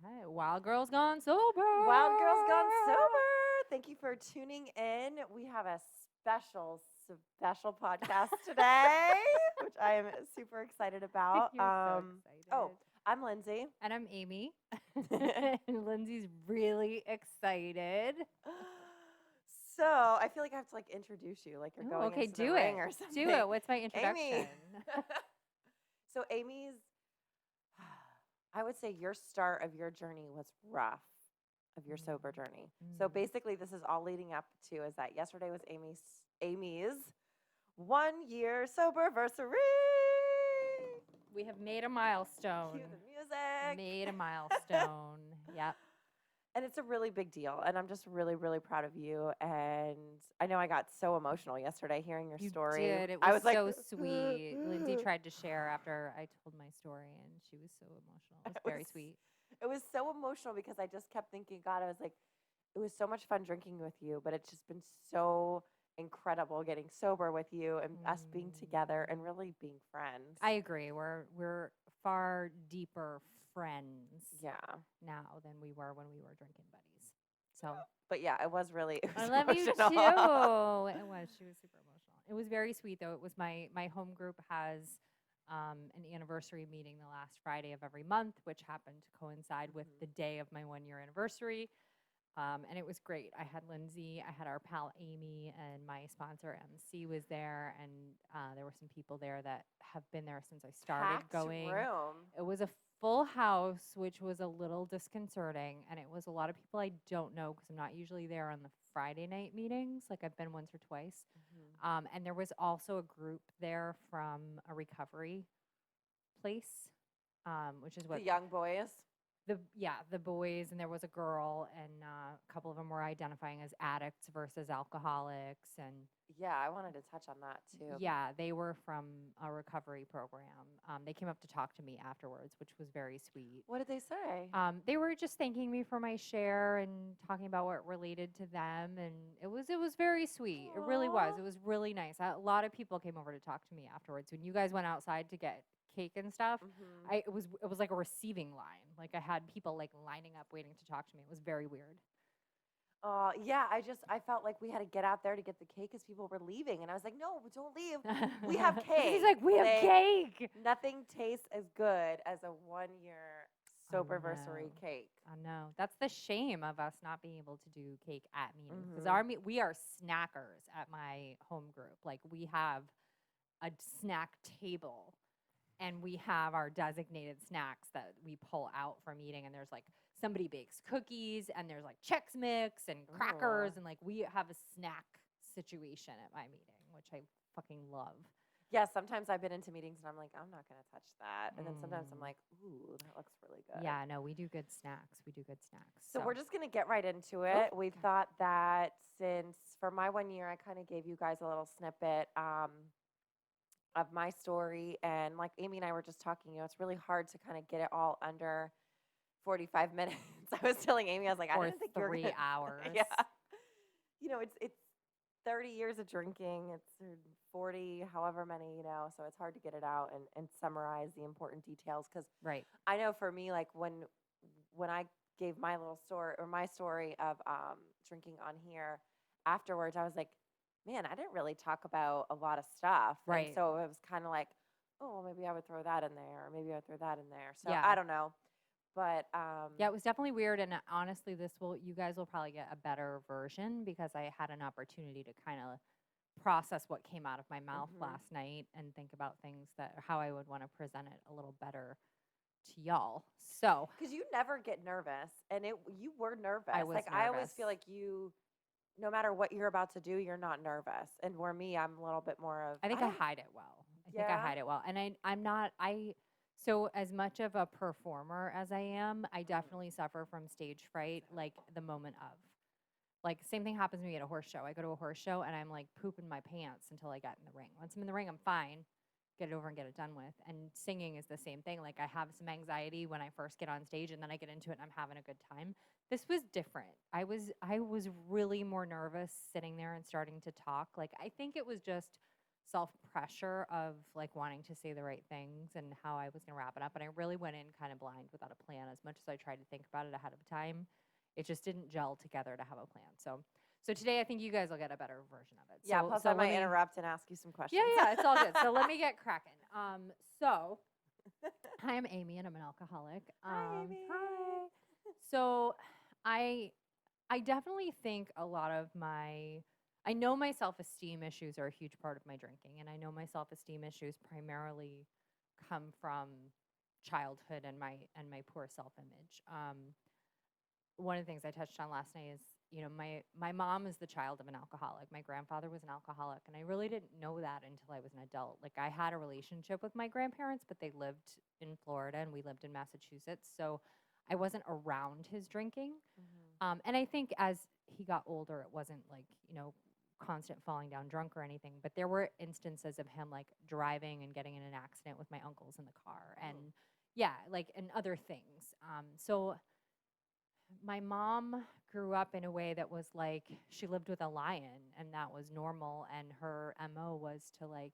Hi, Wild Girls Gone Sober. Wild Girls Gone Sober. Thank you for tuning in. We have a special podcast today, which I am super excited about. You're so Oh, excited. I'm Lindsay. And I'm Amy. And Lindsay's really excited. So I feel like I have to introduce you, like you're Ooh, going okay, into the do ring it. or something. Do it. What's my introduction? Amy. So Amy's, I would say your start of your journey was rough, of your sober journey. So basically, this is all leading up to is that yesterday was Amy's 1 year soberversary. We have made a milestone. Cue the music. Made a milestone. Yep. And it's a really big deal. And I'm just really, really proud of you. And I know I got so emotional yesterday hearing your You story. did. It I was was so sweet. Lindsay tried to share after I told my story, and she was so emotional. It was very sweet. It was so emotional because I just kept thinking, God, I was like, it was so much fun drinking with you, but it's just been so incredible getting sober with you and us being together and really being friends. I agree. We're far deeper friends now than we were when we were drinking buddies. So But yeah, it was really I love you emotional. too. It was. She was super emotional. It was very sweet though. It was my home group has an anniversary meeting the last Friday of every month, which happened to coincide with the day of my 1 year anniversary. And it was great. I had Lindsay, I had our pal Amy, and my sponsor MC was there, and there were some people there that have been there since I started Packed going. room. It was a full house, which was a little disconcerting, and it was a lot of people I don't know because I'm not usually there on the Friday night meetings. Like I've been once or twice. And there was also a group there from a recovery place, which is what The young boys. the boys, and there was a girl, and a couple of them were identifying as addicts versus alcoholics, and Yeah, I wanted to touch on that too. yeah, they were from a recovery program. They came up to talk to me afterwards, which was very sweet. What did they say? They were just thanking me for my share and talking about what related to them, and it was very sweet. It really was. Aw. It was really nice. A lot of people came over to talk to me afterwards. When you guys went outside to get cake and stuff, it was like a receiving line. Like I had people like lining up waiting to talk to me. It was very weird. Yeah, I felt like we had to get out there to get the cake because people were leaving, and I was like, no, don't leave. We have cake. He's like, we have cake. Nothing tastes as good as a 1 year soberversary cake. I know. That's the shame of us not being able to do cake at meetings because we are snackers at my home group. Like we have a snack table, and we have our designated snacks that we pull out from eating, and there's like somebody bakes cookies, and there's like Chex Mix and crackers, and like we have a snack situation at my meeting, which I fucking love. Yeah, sometimes I've been into meetings and I'm like, I'm not going to touch that. And then sometimes I'm like, ooh, that looks really good. Yeah, no, we do good snacks. So we're just going to get right into it. We thought that since for my 1 year, I kind of gave you guys a little snippet of my story. And like Amy and I were just talking, it's really hard to kind of get it all under 45 minutes. I was telling Amy, I was like, I didn't think you were 3 hours. Yeah. It's 30 years of drinking. It's 40, however many, so it's hard to get it out and summarize the important details. Because I know for me, like when I gave my little story or my story of drinking on here afterwards, I was like, man, I didn't really talk about a lot of stuff. Right. And so it was kind of like, oh, maybe I would throw that in there, or maybe I would throw that in there. So I don't know. But yeah, it was definitely weird, and honestly, you guys will probably get a better version because I had an opportunity to kind of process what came out of my mouth last night and think about things how I would want to present it a little better to y'all. So, because you never get nervous, and you were nervous. I was nervous. I always feel like you, no matter what you're about to do, you're not nervous. And for me, I'm a little bit more of. I think I hide it well. And I'm not. So as much of a performer as I am, I definitely suffer from stage fright, like the moment of. Like same thing happens to me at a horse show. I go to a horse show and I'm like pooping my pants until I get in the ring. Once I'm in the ring, I'm fine. Get it over and get it done with. And singing is the same thing. Like I have some anxiety when I first get on stage, and then I get into it and I'm having a good time. This was different. I was really more nervous sitting there and starting to talk. Like I think it was just self-pressure of like wanting to say the right things and how I was going to wrap it up. And I really went in kind of blind without a plan. As much as I tried to think about it ahead of time, it just didn't gel together to have a plan. So today I think you guys will get a better version of it. Yeah, So, plus so I let might me, interrupt and ask you some questions. yeah, it's all good. So let me get cracking. So hi, I'm Amy and I'm an alcoholic. Hi, Amy. Hi. So I I definitely think a lot of I know my self-esteem issues are a huge part of my drinking, and I know my self-esteem issues primarily come from childhood and my poor self-image. One of the things I touched on last night is, my mom is the child of an alcoholic. My grandfather was an alcoholic, and I really didn't know that until I was an adult. Like, I had a relationship with my grandparents, but they lived in Florida and we lived in Massachusetts, so I wasn't around his drinking. And I think as he got older, it wasn't like, constant falling down drunk or anything, but there were instances of him like driving and getting in an accident with my uncles in the car and yeah, like, and other things. So my mom grew up in a way that was like she lived with a lion and that was normal, and her MO was to like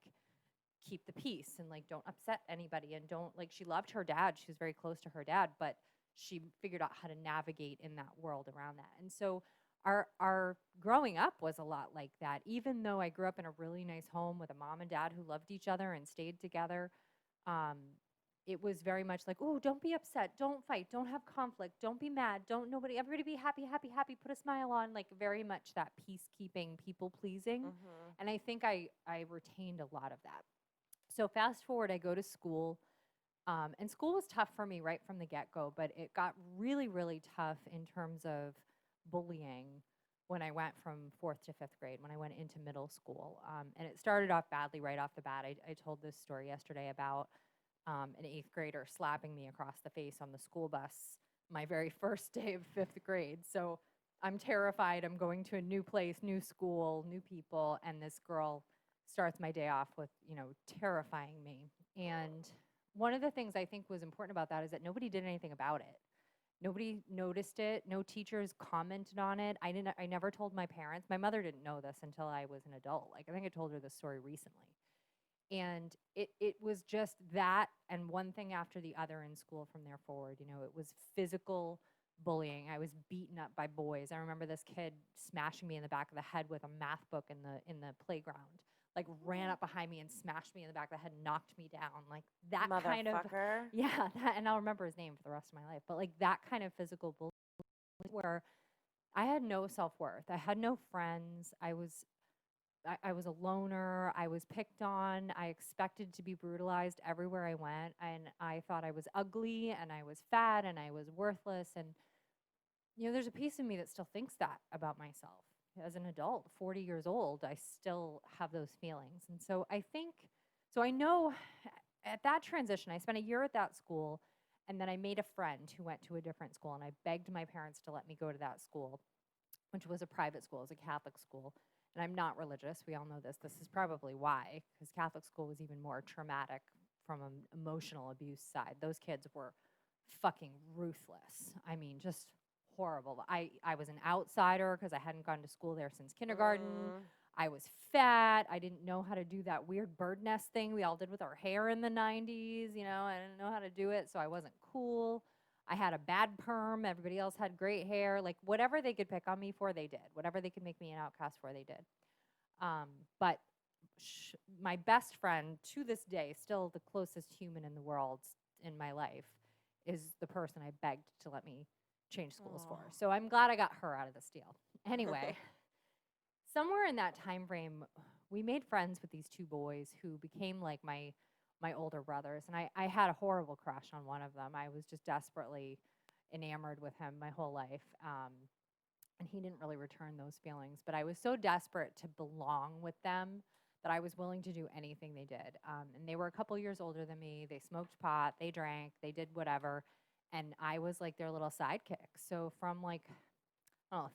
keep the peace and like don't upset anybody, and don't like, she loved her dad, she was very close to her dad, but she figured out how to navigate in that world around that. And so our growing up was a lot like that. Even though I grew up in a really nice home with a mom and dad who loved each other and stayed together, um, it was very much like, oh, don't be upset, don't fight, don't have conflict, don't be mad, don't nobody, everybody be happy, happy, happy, put a smile on, like very much that peacekeeping, people pleasing. And I think I retained a lot of that. So fast forward, I go to school, and school was tough for me right from the get-go, but it got really, really tough in terms of bullying when I went from 4th to 5th grade, when I went into middle school. And it started off badly right off the bat. I told this story yesterday about an 8th grader slapping me across the face on the school bus my very first day of 5th grade. So I'm terrified. I'm going to a new place, new school, new people, and this girl starts my day off with, terrifying me. And one of the things I think was important about that is that nobody did anything about it. Nobody noticed it. No teachers commented on it. I never told my parents. My mother didn't know this until I was an adult. Like, I think I told her this story recently. And it was just that and one thing after the other in school from there forward. It was physical bullying. I was beaten up by boys. I remember this kid smashing me in the back of the head with a math book in the playground. Like, ran up behind me and smashed me in the back of the head and knocked me down. Like, that kind of, yeah, that, and I'll remember his name for the rest of my life. But like that kind of physical bullying where I had no self-worth. I had no friends. I was a loner. I was picked on. I expected to be brutalized everywhere I went. And I thought I was ugly and I was fat and I was worthless. And, there's a piece of me that still thinks that about myself. As an adult, 40 years old, I still have those feelings. And so I know at that transition, I spent a year at that school. And then I made a friend who went to a different school. And I begged my parents to let me go to that school, which was a private school, it was a Catholic school. And I'm not religious. We all know this. This is probably why, because Catholic school was even more traumatic from an emotional abuse side. Those kids were fucking ruthless. I mean, just horrible. I was an outsider because I hadn't gone to school there since kindergarten. I was fat. I didn't know how to do that weird bird nest thing we all did with our hair in the 90s. I didn't know how to do it, so I wasn't cool. I had a bad perm. Everybody else had great hair. Like, whatever they could pick on me for, they did. Whatever they could make me an outcast for, they did. But my best friend to this day, still the closest human in the world in my life, is the person I begged to let me change schools for. So I'm glad I got her out of this deal. Anyway, somewhere in that time frame, we made friends with these two boys who became like my older brothers. And I had a horrible crush on one of them. I was just desperately enamored with him my whole life. And he didn't really return those feelings. But I was so desperate to belong with them that I was willing to do anything they did. And they were a couple years older than me. They smoked pot, they drank, they did whatever. And I was like their little sidekick. So from like,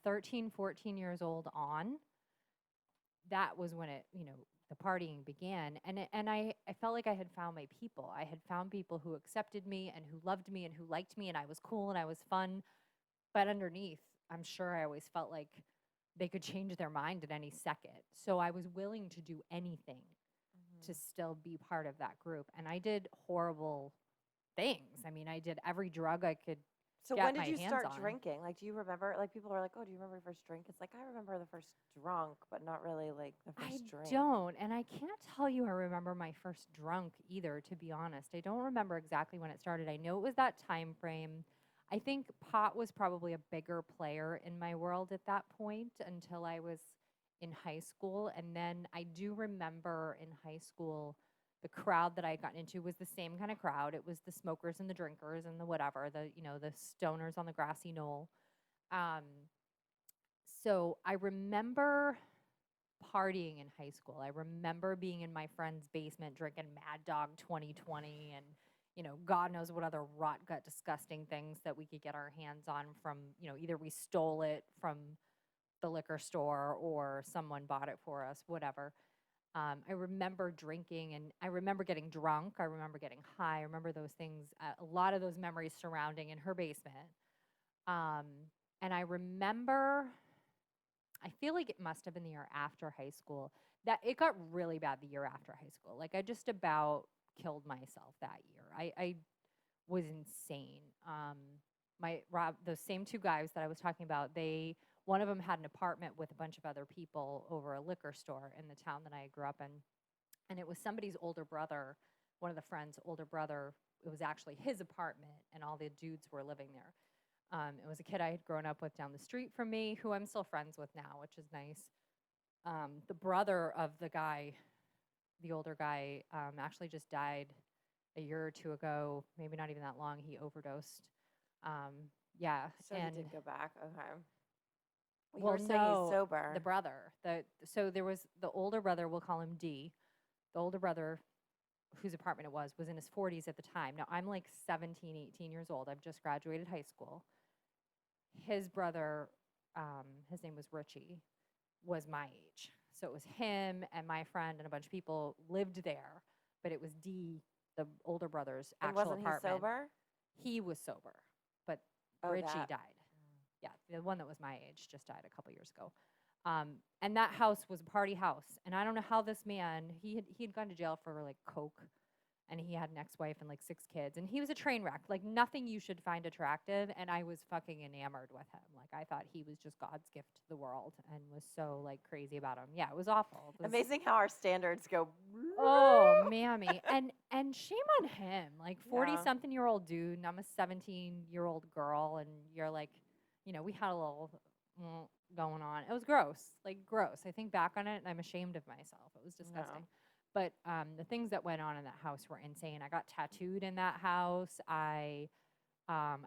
13, 14 years old on, that was when the partying began. And I felt like I had found my people. I had found people who accepted me and who loved me and who liked me, and I was cool and I was fun. But underneath, I'm sure I always felt like they could change their mind at any second. So I was willing to do anything to still be part of that group. And I did horrible things. I mean, I did every drug I could So get when did my you hands start on. drinking? Like, do you remember? Like, people are like, "Oh, do you remember your first drink?" It's like I remember the first drunk, but not really like the I first drink. don't, and I can't tell you I remember my first drunk either, to be honest. I don't remember exactly when it started. I know it was that time frame. I think pot was probably a bigger player in my world at that point until I was in high school. And then I do remember in high school, the crowd that I had gotten into was the same kind of crowd. It was the smokers and the drinkers and the whatever, the stoners on the grassy knoll. Um, so I remember partying in high school. I remember being in my friend's basement drinking Mad Dog 2020 and, God knows what other rot gut disgusting things that we could get our hands on from, either we stole it from the liquor store or someone bought it for us, whatever. I remember drinking and I remember getting drunk. I remember getting high. I remember those things, a lot of those memories surrounding in her basement. Um, and I remember, I feel like it must have been the year after high school that it got really bad the year after high school. Like I just about killed myself that year. I was insane. Those same two guys that I was talking about, one of them had an apartment with a bunch of other people over a liquor store in the town that I grew up in. And it was somebody's older brother, one of the friends' older brother. It was actually his apartment, and all the dudes were living there. It was a kid I had grown up with down the street from me, who I'm still friends with now, which is nice. The brother of the guy, the older guy, actually just died a year or two ago, maybe not even that long. He overdosed. Yeah. So and he did go back. Okay. Well, well, you were saying he's no, sober. the brother. So there was the older brother. We'll call him D. The older brother, whose apartment it was in his 40s at the time. Now I'm like 17, 18 years old. I've just graduated high school. His brother, his name was Richie, was my age. So it was him and my friend and a bunch of people lived there, but it was D, the older brother's And actual wasn't apartment. he sober? He was sober, but Oh, Richie that. died. Yeah, the one that was my age just died a couple years ago. And that house was a party house. And I don't know how this man, he had gone to jail for like coke, and he had an ex-wife and like 6 kids, and he was a train wreck, like nothing you should find attractive. And I was fucking enamored with him. Like I thought he was just God's gift to the world, and was so like crazy about him. Yeah, it was awful. It was, Amazing how our standards go. oh, mammy. And shame on him. Like 40 Yeah. something year old dude, and I'm a 17-year-old girl, and you're like, we had a little going on. It was gross. Like gross. I think back on it and I'm ashamed of myself. It was disgusting. But the things that went on in that house were insane. I got tattooed in that house. I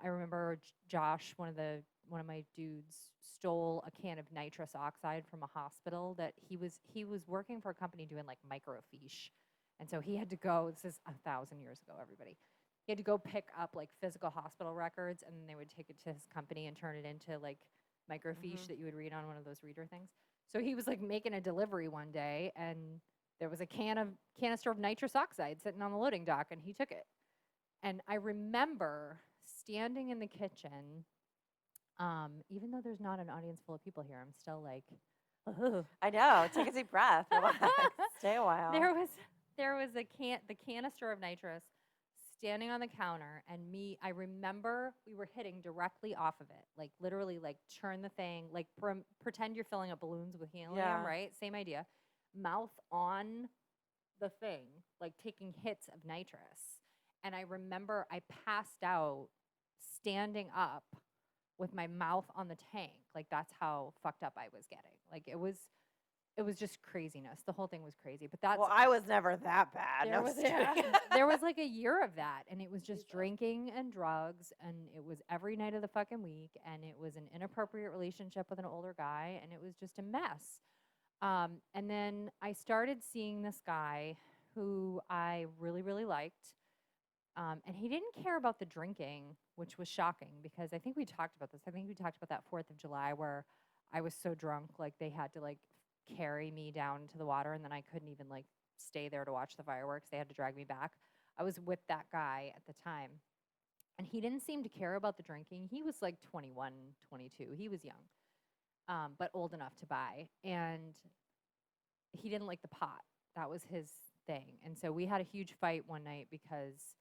remember Josh, one of my dudes, stole a can of nitrous oxide from a hospital that he was working for a company doing like microfiche. And so he had to go, this is 1,000 years ago, everybody. He had to go pick up like physical hospital records, and then they would take it to his company and turn it into like microfiche that you would read on one of those reader things. So he was like making a delivery one day, and there was a canister of nitrous oxide sitting on the loading dock, and he took it. And I remember standing in the kitchen, even though there's not an audience full of people here, I'm still like, ugh. I know. Take a deep breath. Relax. Stay a while. There was the canister of nitrous standing on the counter, and I remember we were hitting directly off of it, like literally like turn the thing, like pretend you're filling up balloons with helium, right? Same idea. Mouth on the thing, like taking hits of nitrous. And I remember I passed out standing up with my mouth on the tank. Like that's how fucked up I was getting. Like it was just craziness. The whole thing was crazy. But that's, well, I was never that bad. there was like a year of that, and it was just drinking and drugs, and it was every night of the fucking week, and it was an inappropriate relationship with an older guy, and it was just a mess. And then I started seeing this guy who I really, really liked. And he didn't care about the drinking, which was shocking because I think we talked about this. I think we talked about that 4th of July where I was so drunk, like they had to like carry me down to the water, and then I couldn't even like stay there to watch the fireworks. They had to drag me back. I was with that guy at the time, and he didn't seem to care about the drinking. He was like 21, 22. He was young, but old enough to buy. And he didn't like the pot. That was his thing. And so we had a huge fight one night because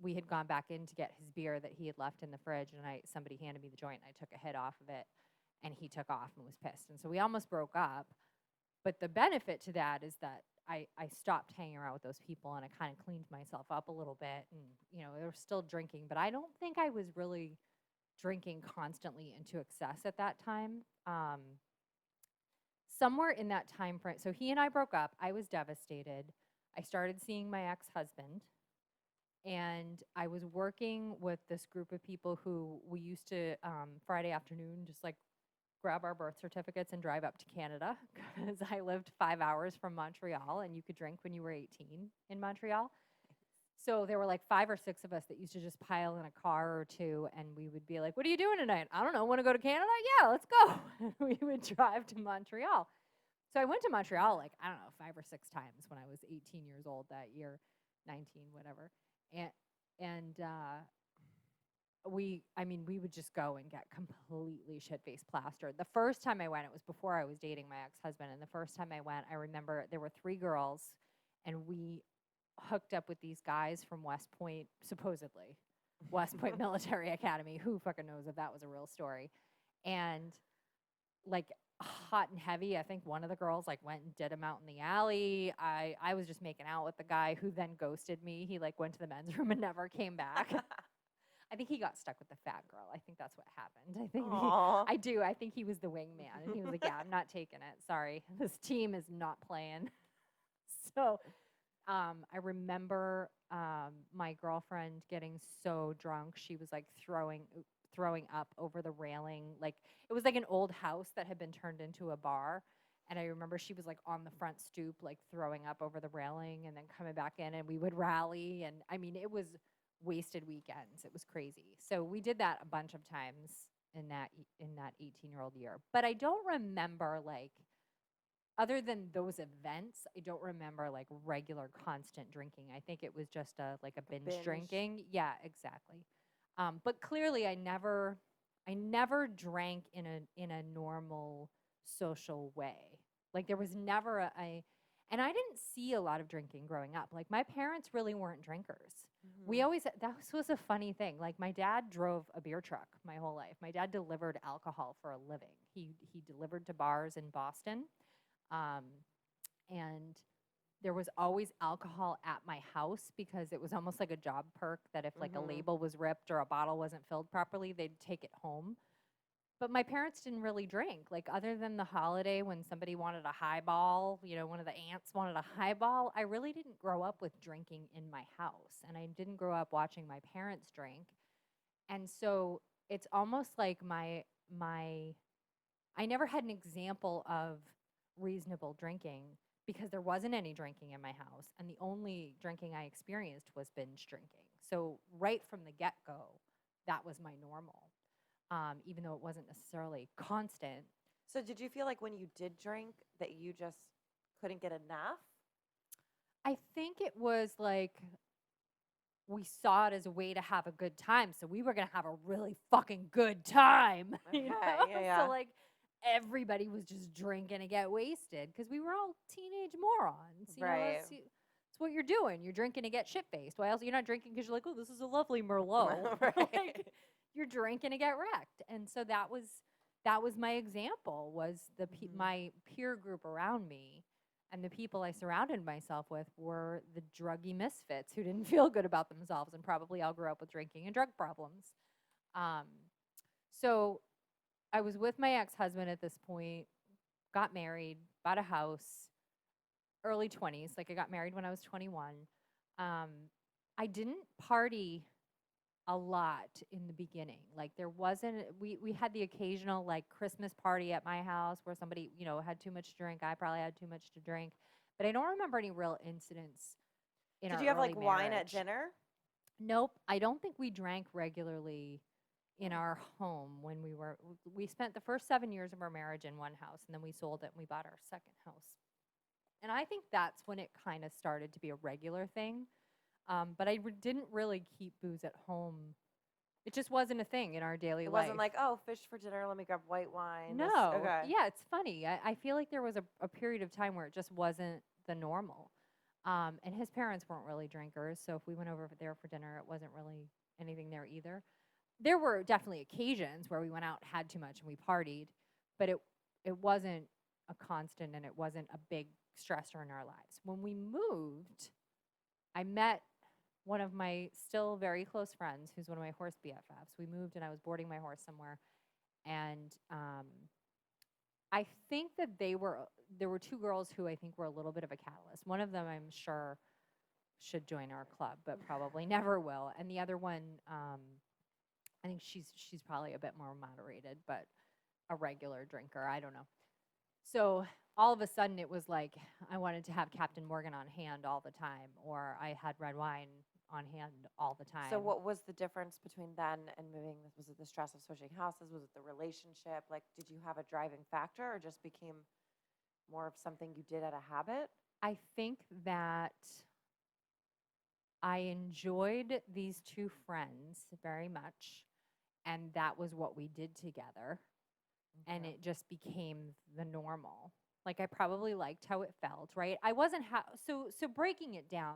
we had gone back in to get his beer that he had left in the fridge, and somebody handed me the joint, and I took a hit off of it, and he took off and was pissed. And so we almost broke up. But the benefit to that is that I stopped hanging around with those people, and I kind of cleaned myself up a little bit. And, they were still drinking, but I don't think I was really drinking constantly into excess at that time. Somewhere in that time frame, so he and I broke up. I was devastated. I started seeing my ex-husband, and I was working with this group of people who we used to Friday afternoon just like grab our birth certificates and drive up to Canada because I lived 5 hours from Montreal, and you could drink when you were 18 in Montreal. So there were like 5 or 6 of us that used to just pile in a car or two, and we would be like, "What are you doing tonight?" "I don't know. Want to go to Canada?" "Yeah, let's go." And we would drive to Montreal. So I went to Montreal like, I don't know, 5 or 6 times when I was 18 years old that year, 19, whatever. And we would just go and get completely shit-faced plastered. The first time I went, it was before I was dating my ex-husband, and the first time I went, I remember there were 3 girls, and we hooked up with these guys from West Point, supposedly, West Point Military Academy. Who fucking knows if that was a real story? And like hot and heavy, I think one of the girls like went and did him out in the alley. I was just making out with the guy who then ghosted me. He like went to the men's room and never came back. I think he got stuck with the fat girl. I think that's what happened. I think he was the wingman, and he was like, "Yeah, I'm not taking it. Sorry, this team is not playing." So I remember my girlfriend getting so drunk, she was like throwing up over the railing. Like it was like an old house that had been turned into a bar. And I remember she was like on the front stoop, like throwing up over the railing and then coming back in, and we would rally. And I mean, it was wasted weekends. It was crazy. So we did that a bunch of times in that 18-year-old year. But I don't remember like, other than those events, I don't remember like regular constant drinking. I think it was just a binge drinking. Yeah, exactly. But clearly I never drank in a normal social way. Like there was never and I didn't see a lot of drinking growing up. Like my parents really weren't drinkers. Mm-hmm. That was a funny thing. Like my dad drove a beer truck my whole life. My dad delivered alcohol for a living. He delivered to bars in Boston. And there was always alcohol at my house because it was almost like a job perk that if like a label was ripped or a bottle wasn't filled properly, they'd take it home. But my parents didn't really drink. Like other than the holiday when somebody wanted a highball, one of the aunts wanted a highball, I really didn't grow up with drinking in my house. And I didn't grow up watching my parents drink. And so it's almost like I never had an example of reasonable drinking because there wasn't any drinking in my house, and the only drinking I experienced was binge drinking. So right from the get-go, that was my normal, even though it wasn't necessarily constant. So did you feel like when you did drink that you just couldn't get enough? I think it was like we saw it as a way to have a good time, so we were going to have a really fucking good time. Okay, yeah. So like everybody was just drinking to get wasted because we were all teenage morons. Right. It's what you're doing. You're drinking to get shit-faced. Why else? You're not drinking because you're like, oh, this is a lovely Merlot. Right. Like, you're drinking to get wrecked. And so that was my example, was my peer group around me, and the people I surrounded myself with were the druggy misfits who didn't feel good about themselves and probably all grew up with drinking and drug problems. So I was with my ex-husband at this point, got married, bought a house, early 20s. Like I got married when I was 21. I didn't party a lot in the beginning. Like there wasn't, we had the occasional like Christmas party at my house where somebody, had too much to drink. I probably had too much to drink, but I don't remember any real incidents in our Did you have like early wine at marriage. dinner? Nope. I don't think we drank regularly in our home when we spent the first 7 years of our marriage in one house, and then we sold it and we bought our second house. And I think that's when it kind of started to be a regular thing. But I didn't really keep booze at home. It just wasn't a thing in our daily life. It wasn't like, oh, fish for dinner, let me grab white wine. No. Okay. Yeah, it's funny. I feel like there was a period of time where it just wasn't the normal. And his parents weren't really drinkers, so if we went over there for dinner, it wasn't really anything there either. There were definitely occasions where we went out, had too much, and we partied, but it wasn't a constant and it wasn't a big stressor in our lives. When we moved, I met one of my still very close friends who's one of my horse BFFs. We moved and I was boarding my horse somewhere, and I think that there were two girls who I think were a little bit of a catalyst. One of them I'm sure should join our club, but probably never will. And the other one, I think she's probably a bit more moderated, but a regular drinker. I don't know. So all of a sudden it was like I wanted to have Captain Morgan on hand all the time, or I had red wine on hand all the time. So what was the difference between then and moving? Was it the stress of switching houses? Was it the relationship? Like, did you have a driving factor, or just became more of something you did out of habit? I think that I enjoyed these two friends very much, and that was what we did together. And it just became the normal. Like I probably liked how it felt, right? I wasn't so breaking it down,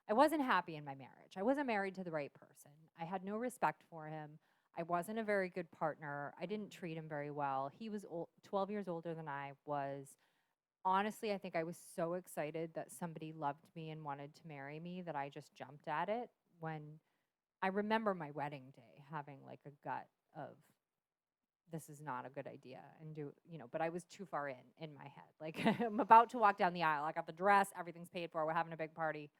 I wasn't happy in my marriage. I wasn't married to the right person. I had no respect for him. I wasn't a very good partner. I didn't treat him very well. He was 12 years older than I was. Honestly, I think I was so excited that somebody loved me and wanted to marry me that I just jumped at it. When I remember my wedding day having like a gut of, this is not a good idea, and but I was too far in my head. Like I'm about to walk down the aisle. I got the dress, everything's paid for, we're having a big party.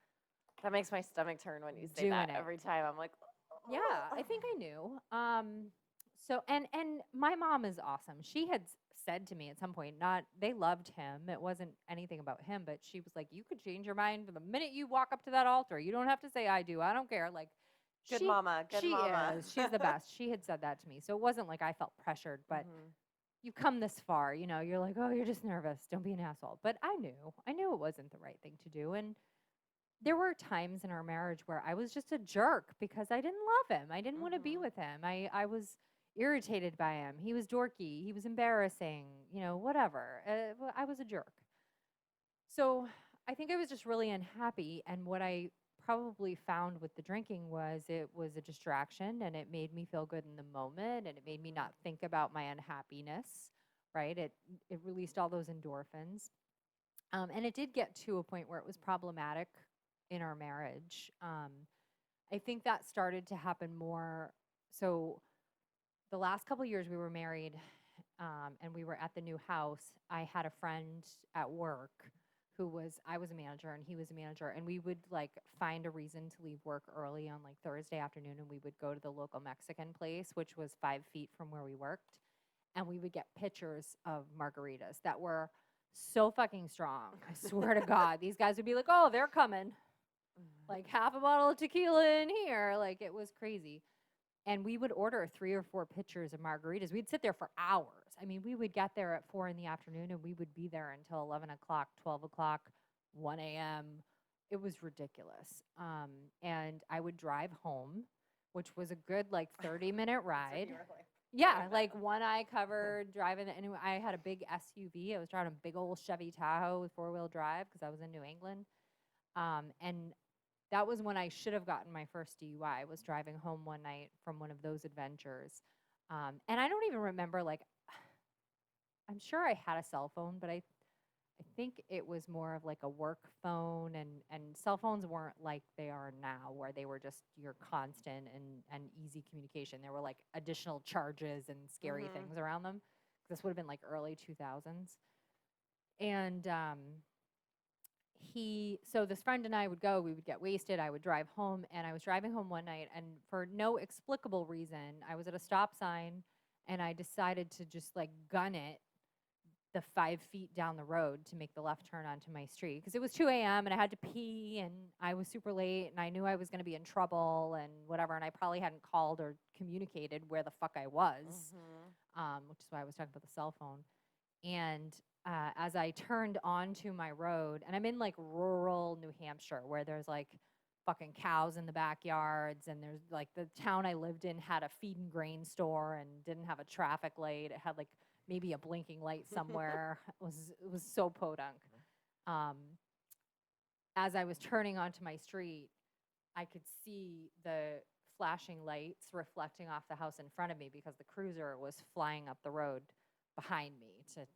That makes my stomach turn when you say that every time. I'm like, yeah, I think I knew. So and my mom is awesome. She had said to me at some point, they loved him. It wasn't anything about him, but she was like, you could change your mind the minute you walk up to that altar. You don't have to say I do. I don't care. Like, good mama. She is. She's the best. She had said that to me. So it wasn't like I felt pressured, but you come this far, you're like, oh, you're just nervous. Don't be an asshole. But I knew it wasn't the right thing to do. And there were times in our marriage where I was just a jerk because I didn't love him. I didn't want to be with him. I was irritated by him. He was dorky. He was embarrassing, whatever. I was a jerk. So I think I was just really unhappy. And what I probably found with the drinking was it was a distraction, and it made me feel good in the moment, and it made me not think about my unhappiness, right? It released all those endorphins. And it did get to a point where it was problematic in our marriage. I think that started to happen more. So the last couple of years we were married, and we were at the new house, I had a friend at work I was a manager and he was a manager, and we would like find a reason to leave work early on like Thursday afternoon, and we would go to the local Mexican place, which was 5 feet from where we worked, and we would get pitchers of margaritas that were so fucking strong. I swear to God, these guys would be like, oh, they're coming. Like half a bottle of tequila in here. Like it was crazy. And we would order 3 or 4 pitchers of margaritas. We'd sit there for hours. I mean, we would get there at 4 in the afternoon and we would be there until 11 o'clock, 12 o'clock, 1 a.m. It was ridiculous. And I would drive home, which was a good like 30-minute ride. Yeah, like one eye covered, driving. And I had a big SUV. I was driving a big old Chevy Tahoe with 4-wheel drive because I was in New England. And that was when I should have gotten my first DUI. I was driving home one night from one of those adventures. And I don't even remember, like, I'm sure I had a cell phone, but I think it was more of like a work phone, and cell phones weren't like they are now, where they were just your constant and easy communication. There were like additional charges and scary things around them. This would have been like early 2000s. And so this friend and I would go, we would get wasted, I would drive home, and I was driving home one night, and for no explicable reason, I was at a stop sign, and I decided to just like gun it the 5 feet down the road to make the left turn onto my street, because it was 2 a.m. and I had to pee, and I was super late, and I knew I was going to be in trouble and whatever, and I probably hadn't called or communicated where the fuck I was, which is why I was talking about the cell phone. And as I turned onto my road, and I'm in like rural New Hampshire where there's like fucking cows in the backyards, and there's like the town I lived in had a feed and grain store and didn't have a traffic light. It had like maybe a blinking light somewhere. It was so podunk. as I was turning onto my street, I could see the flashing lights reflecting off the house in front of me because the cruiser was flying up the road behind me to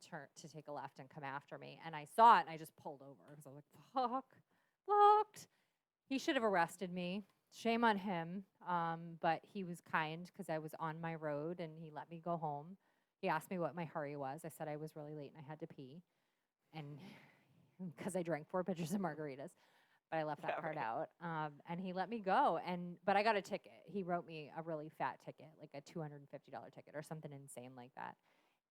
take a left and come after me. And I saw it and I just pulled over because I was like, fucked. He should have arrested me. Shame on him. But he was kind because I was on my road and he let me go home. He asked me what my hurry was. I said I was really late and I had to pee. And because I drank 4 pitchers of margaritas, but I left that part out. And he let me go. But I got a ticket. He wrote me a really fat ticket, like a $250 ticket or something insane like that.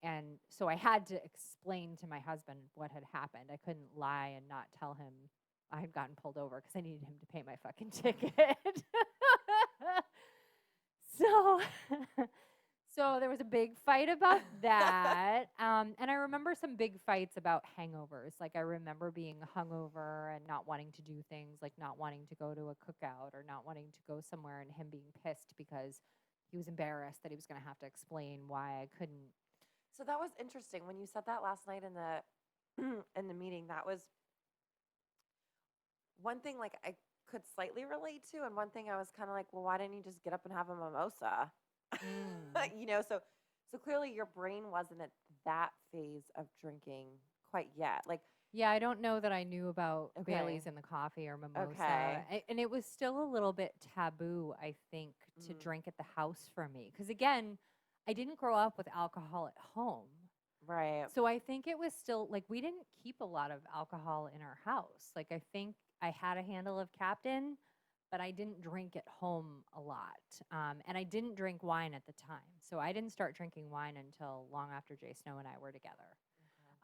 And so I had to explain to my husband what had happened. I couldn't lie and not tell him I had gotten pulled over because I needed him to pay my fucking ticket. So so there was a big fight about that. And I remember some big fights about hangovers. Like I remember being hungover and not wanting to do things, like not wanting to go to a cookout or not wanting to go somewhere, and him being pissed because he was embarrassed that he was going to have to explain why I couldn't. So that was interesting when you said that last night in the in the meeting. That was one thing like I could slightly relate to, and one thing I was kind of like, well, why didn't you just get up and have a mimosa? You know, so clearly your brain wasn't at that phase of drinking quite yet. Like, yeah, I don't know that I knew about Bailey's in the coffee or mimosa. And it was still a little bit taboo, I think, to drink at the house for me. Because again, I didn't grow up with alcohol at home. Right. So I think it was still like we didn't keep a lot of alcohol in our house. Like I think I had a handle of Captain, but I didn't drink at home a lot. And I didn't drink wine at the time. So I didn't start drinking wine until long after Jay Snow and I were together.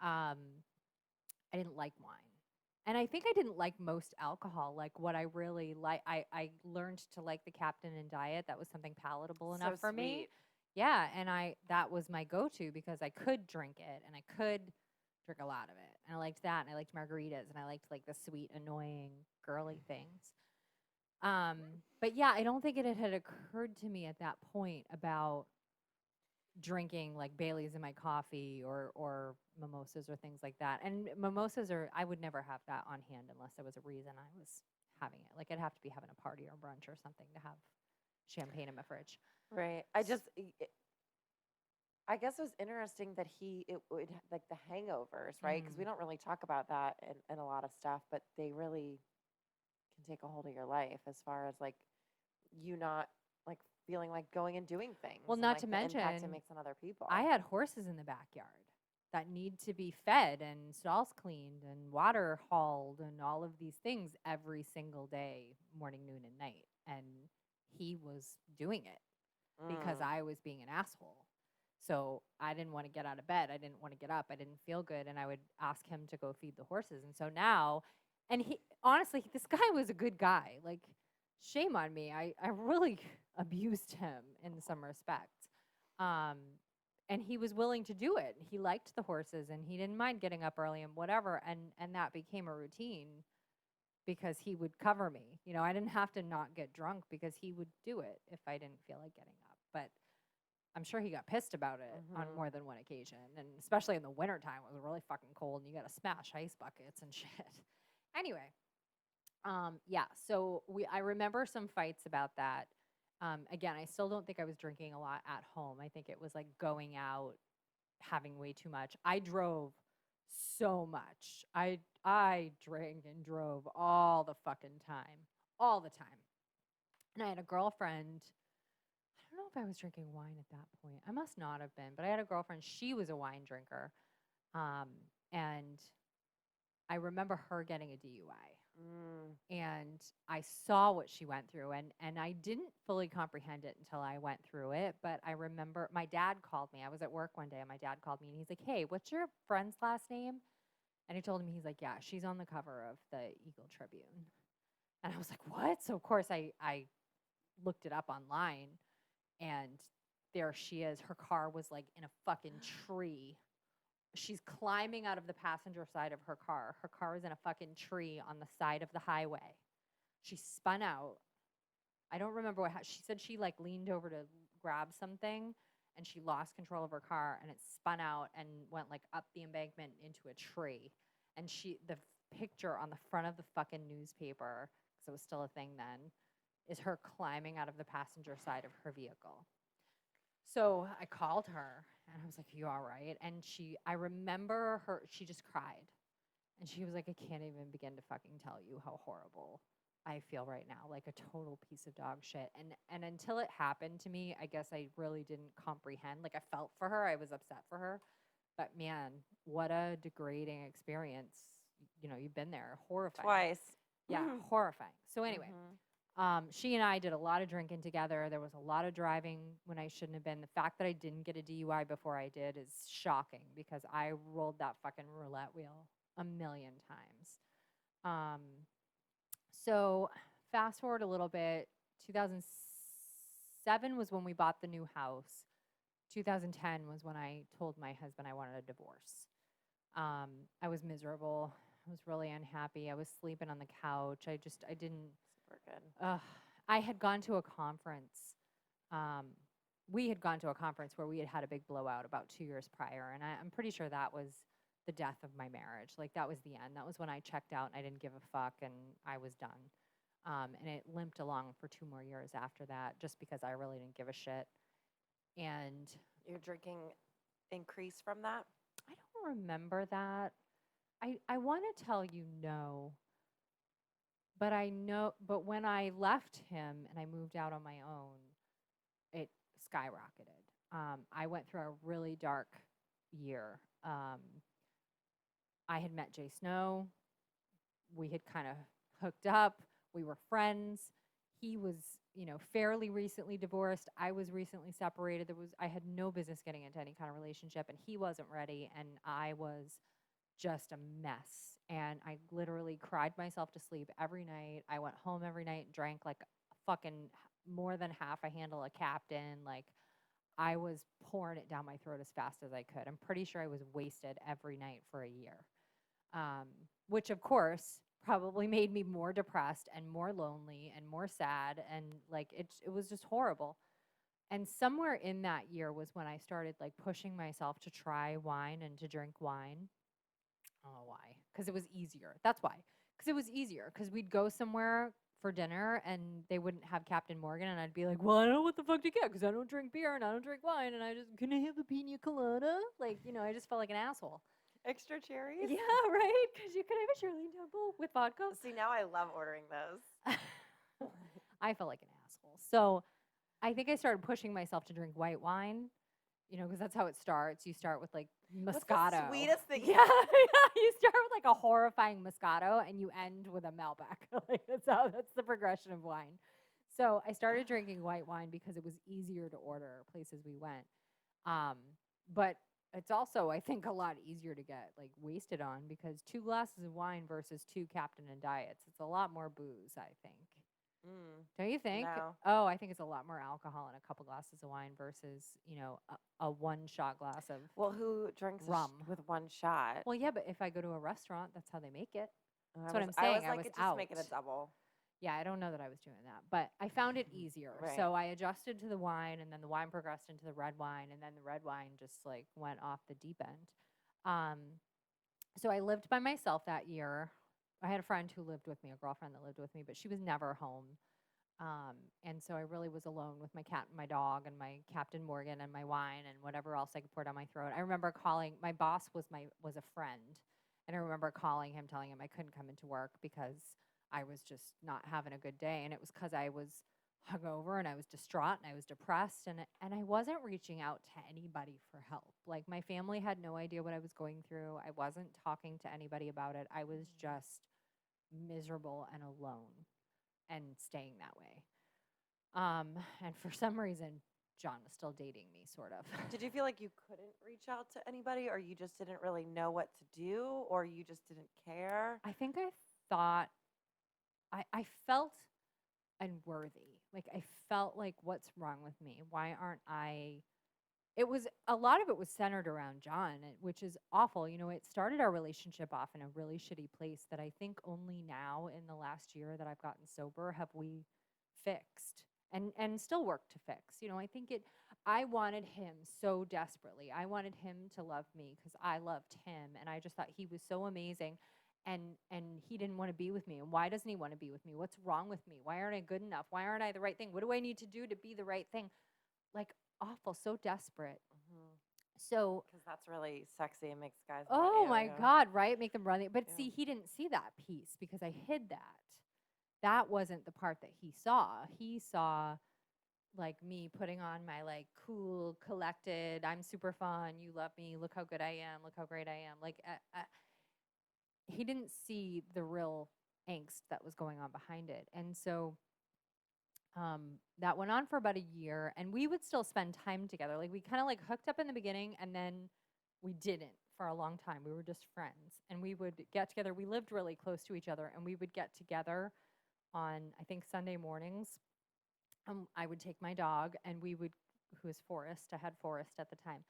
I didn't like wine. And I think I didn't like most alcohol. Like what I really like, I learned to like the Captain and Diet. That was something palatable enough for me. Yeah, and that was my go-to because I could drink it and I could drink a lot of it. And I liked that, and I liked margaritas, and I liked like the sweet, annoying, girly things. But yeah, I don't think it had occurred to me at that point about drinking like Bailey's in my coffee or mimosas or things like that. And mimosas I would never have that on hand unless there was a reason I was having it. Like I'd have to be having a party or brunch or something to have champagne in my fridge. Right. I guess it was interesting that it would like the hangovers, right? Because we don't really talk about that in a lot of stuff, but they really can take a hold of your life as far as like you not like feeling like going and doing things. Well, and, not like, to the mention impact it makes on other people. I had horses in the backyard that need to be fed and stalls cleaned and water hauled and all of these things every single day, morning, noon, and night. And he was doing it because I was being an asshole. So I didn't want to get out of bed. I didn't want to get up. I didn't feel good. And I would ask him to go feed the horses. And so now, and he honestly, this guy was a good guy. Like, shame on me. I really abused him in some respects. And he was willing to do it. He liked the horses and he didn't mind getting up early and whatever. And that became a routine because he would cover me. You know, I didn't have to not get drunk because he would do it if I didn't feel like getting up. But I'm sure he got pissed about it on more than one occasion. And especially in the wintertime, it was really fucking cold and you got to smash ice buckets and shit. Anyway, yeah, so I remember some fights about that. Again, I still don't think I was drinking a lot at home. I think it was like going out, having way too much. I drove so much. I drank and drove all the fucking time. All the time. And I had a girlfriend. I don't know if I was drinking wine at that point. I must not have been, but I had a girlfriend. She was a wine drinker. And I remember her getting a DUI. And I saw what she went through, and I didn't fully comprehend it until I went through it. But I remember my dad called me. I was at work one day and my dad called me and he's like, "Hey, what's your friend's last name?" And I told him, he's like, "Yeah, she's on the cover of the Eagle Tribune." And I was like, "What?" So of course I looked it up online, and there she is. Her car was like in a fucking tree. She's climbing out of the passenger side of her car. Her car is in a fucking tree on the side of the highway. She spun out. I don't remember she said. She like leaned over to grab something and she lost control of her car and it spun out and went like up the embankment into a tree. And the picture on the front of the fucking newspaper, because it was still a thing then, is her climbing out of the passenger side of her vehicle. So I called her and I was like, "You all right?" And I remember her, she just cried. And she was like, "I can't even begin to fucking tell you how horrible I feel right now, like a total piece of dog shit." And until it happened to me, I guess I really didn't comprehend. Like I felt for her, I was upset for her. But man, what a degrading experience. You know, you've been there. Horrifying. Twice. Yeah, horrifying. So anyway, she and I did a lot of drinking together. There was a lot of driving when I shouldn't have been. The fact that I didn't get a DUI before I did is shocking because I rolled that fucking roulette wheel a million times. So fast forward a little bit, 2007 was when we bought the new house. 2010 was when I told my husband I wanted a divorce. I was miserable. I was really unhappy. I was sleeping on the couch. I didn't. Super good. I had gone to a conference. We had gone to a conference where we had had a big blowout about 2 years prior. And I'm pretty sure that was the death of my marriage. Like that was the end. That was when I checked out and I didn't give a fuck and I was done. And it limped along for 2 more years after that just because I really didn't give a shit. And your drinking increased from that? I don't remember that. I want to tell you no. But I know, but when I left him and I moved out on my own, it skyrocketed. I went through a really dark year. I had met Jay Snow. We had kind of hooked up. We were friends. He was, fairly recently divorced. I was recently separated. I had no business getting into any kind of relationship, and he wasn't ready, and I was just a mess. And I literally cried myself to sleep every night. I went home every night and drank like fucking more than half a handle of Captain. Like I was pouring it down my throat as fast as I could. I'm pretty sure I was wasted every night for a year, which of course probably made me more depressed and more lonely and more sad. And like it was just horrible. And somewhere in that year was when I started like pushing myself to try wine and to drink wine. Oh, why? Because it was easier. That's why. Because it was easier. Because we'd go somewhere for dinner and they wouldn't have Captain Morgan, and I'd be like, "Well, I don't know what the fuck to get because I don't drink beer and I don't drink wine, and can I have a pina colada?" Like, I just felt like an asshole. Extra cherries? Yeah, right. Because you could have a Shirley Temple with vodka. See, now I love ordering those. I felt like an asshole. So I think I started pushing myself to drink white wine. Because that's how it starts. You start with like Moscato. What's the sweetest thing? Yeah, you start with like a horrifying Moscato and you end with a Malbec. Like that's the progression of wine. So I started drinking white wine because it was easier to order places we went. But it's also, I think, a lot easier to get like wasted on because 2 glasses of wine versus 2 Captain and Diets. It's a lot more booze, I think. Don't you think? No. Oh, I think it's a lot more alcohol in a couple glasses of wine versus, a 1-shot glass of Well, who drinks rum with 1 shot? Well, yeah, but if I go to a restaurant, that's how they make it. That's what I'm I saying. was like, just make it a double. Yeah, I don't know that I was doing that, but I found it easier. Right. So I adjusted to the wine, and then the wine progressed into the red wine, and then the red wine just like went off the deep end. So I lived by myself that year. I had a friend who lived with me, a girlfriend that lived with me, but she was never home. And so I really was alone with my cat and my dog and my Captain Morgan and my wine and whatever else I could pour down my throat. I remember calling, my boss was a friend. And I remember calling him, telling him I couldn't come into work because I was just not having a good day. And it was because I was hungover and I was distraught and I was depressed. And I wasn't reaching out to anybody for help. Like my family had no idea what I was going through. I wasn't talking to anybody about it. I was just miserable and alone and staying that way. And for some reason, John was still dating me, sort of. Did you feel like you couldn't reach out to anybody, or you just didn't really know what to do, or you just didn't care? I think I thought, I felt unworthy. Like, I felt like, what's wrong with me? Why aren't I? A lot of it was centered around John, which is awful. It started our relationship off in a really shitty place that I think only now in the last year that I've gotten sober have we fixed and still work to fix. I think I wanted him so desperately. I wanted him to love me because I loved him. And I just thought he was so amazing. and he didn't want to be with me. And why doesn't he want to be with me? What's wrong with me? Why aren't I good enough? Why aren't I the right thing? What do I need to do to be the right thing? Like awful, so desperate. So because that's really sexy and makes guys want oh you. my Yeah. God, right? Make them run it. But Yeah. see, he didn't see that piece because I hid that. That wasn't the part that he saw. He saw like me putting on my like cool, collected, I'm super fun, you love me, look how good I am, look how great I am. Like he didn't see the real angst that was going on behind it. And so that went on for about a year, and we would still spend time together. Like we kind of like hooked up in the beginning, and then we didn't for a long time. We were just friends, and we would get together. We lived really close to each other, and we would get together on, I think, Sunday mornings. I would take my dog, and we would, who was Forrest, I had Forrest at the time,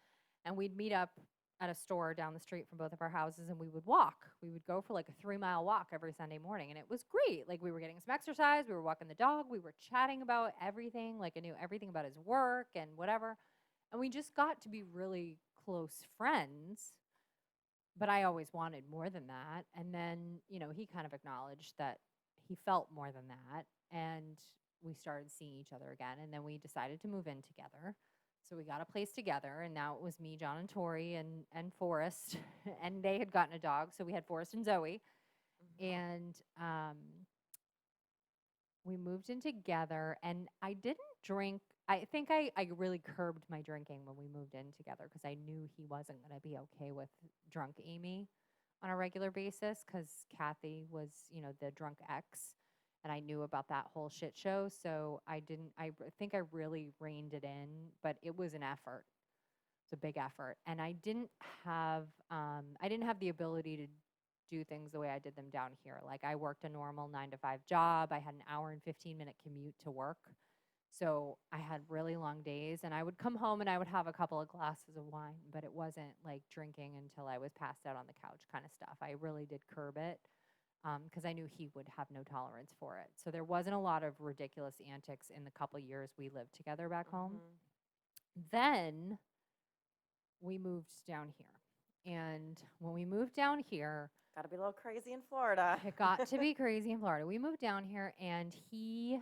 and we'd meet up at a store down the street from both of our houses, and we would walk. We would go for like a 3-mile walk every Sunday morning, and it was great. Like we were getting some exercise, we were walking the dog, we were chatting about everything. Like I knew everything about his work and whatever, and we just got to be really close friends. But I always wanted more than that. And then, he kind of acknowledged that he felt more than that. And we started seeing each other again. And then we decided to move in together. So we got a place together. And now it was me, John, and Tori, and Forrest. And they had gotten a dog. So we had Forrest and Zoe. And we moved in together. And I didn't drink. I think I really curbed my drinking when we moved in together because I knew he wasn't going to be okay with drunk Amy on a regular basis because Kathy was, the drunk ex. And I knew about that whole shit show. So I think I really reined it in, but it was an effort. It's a big effort. And I didn't have the ability to do things the way I did them down here. Like I worked a normal 9 to 5 job. I had an hour and 15-minute commute to work. So I had really long days, and I would come home and I would have a couple of glasses of wine, but it wasn't like drinking until I was passed out on the couch kind of stuff. I really did curb it because I knew he would have no tolerance for it. So there wasn't a lot of ridiculous antics in the couple years we lived together back home. Then we moved down here. And when we moved down here, got to be a little crazy in Florida. It got to be crazy in Florida. We moved down here, and he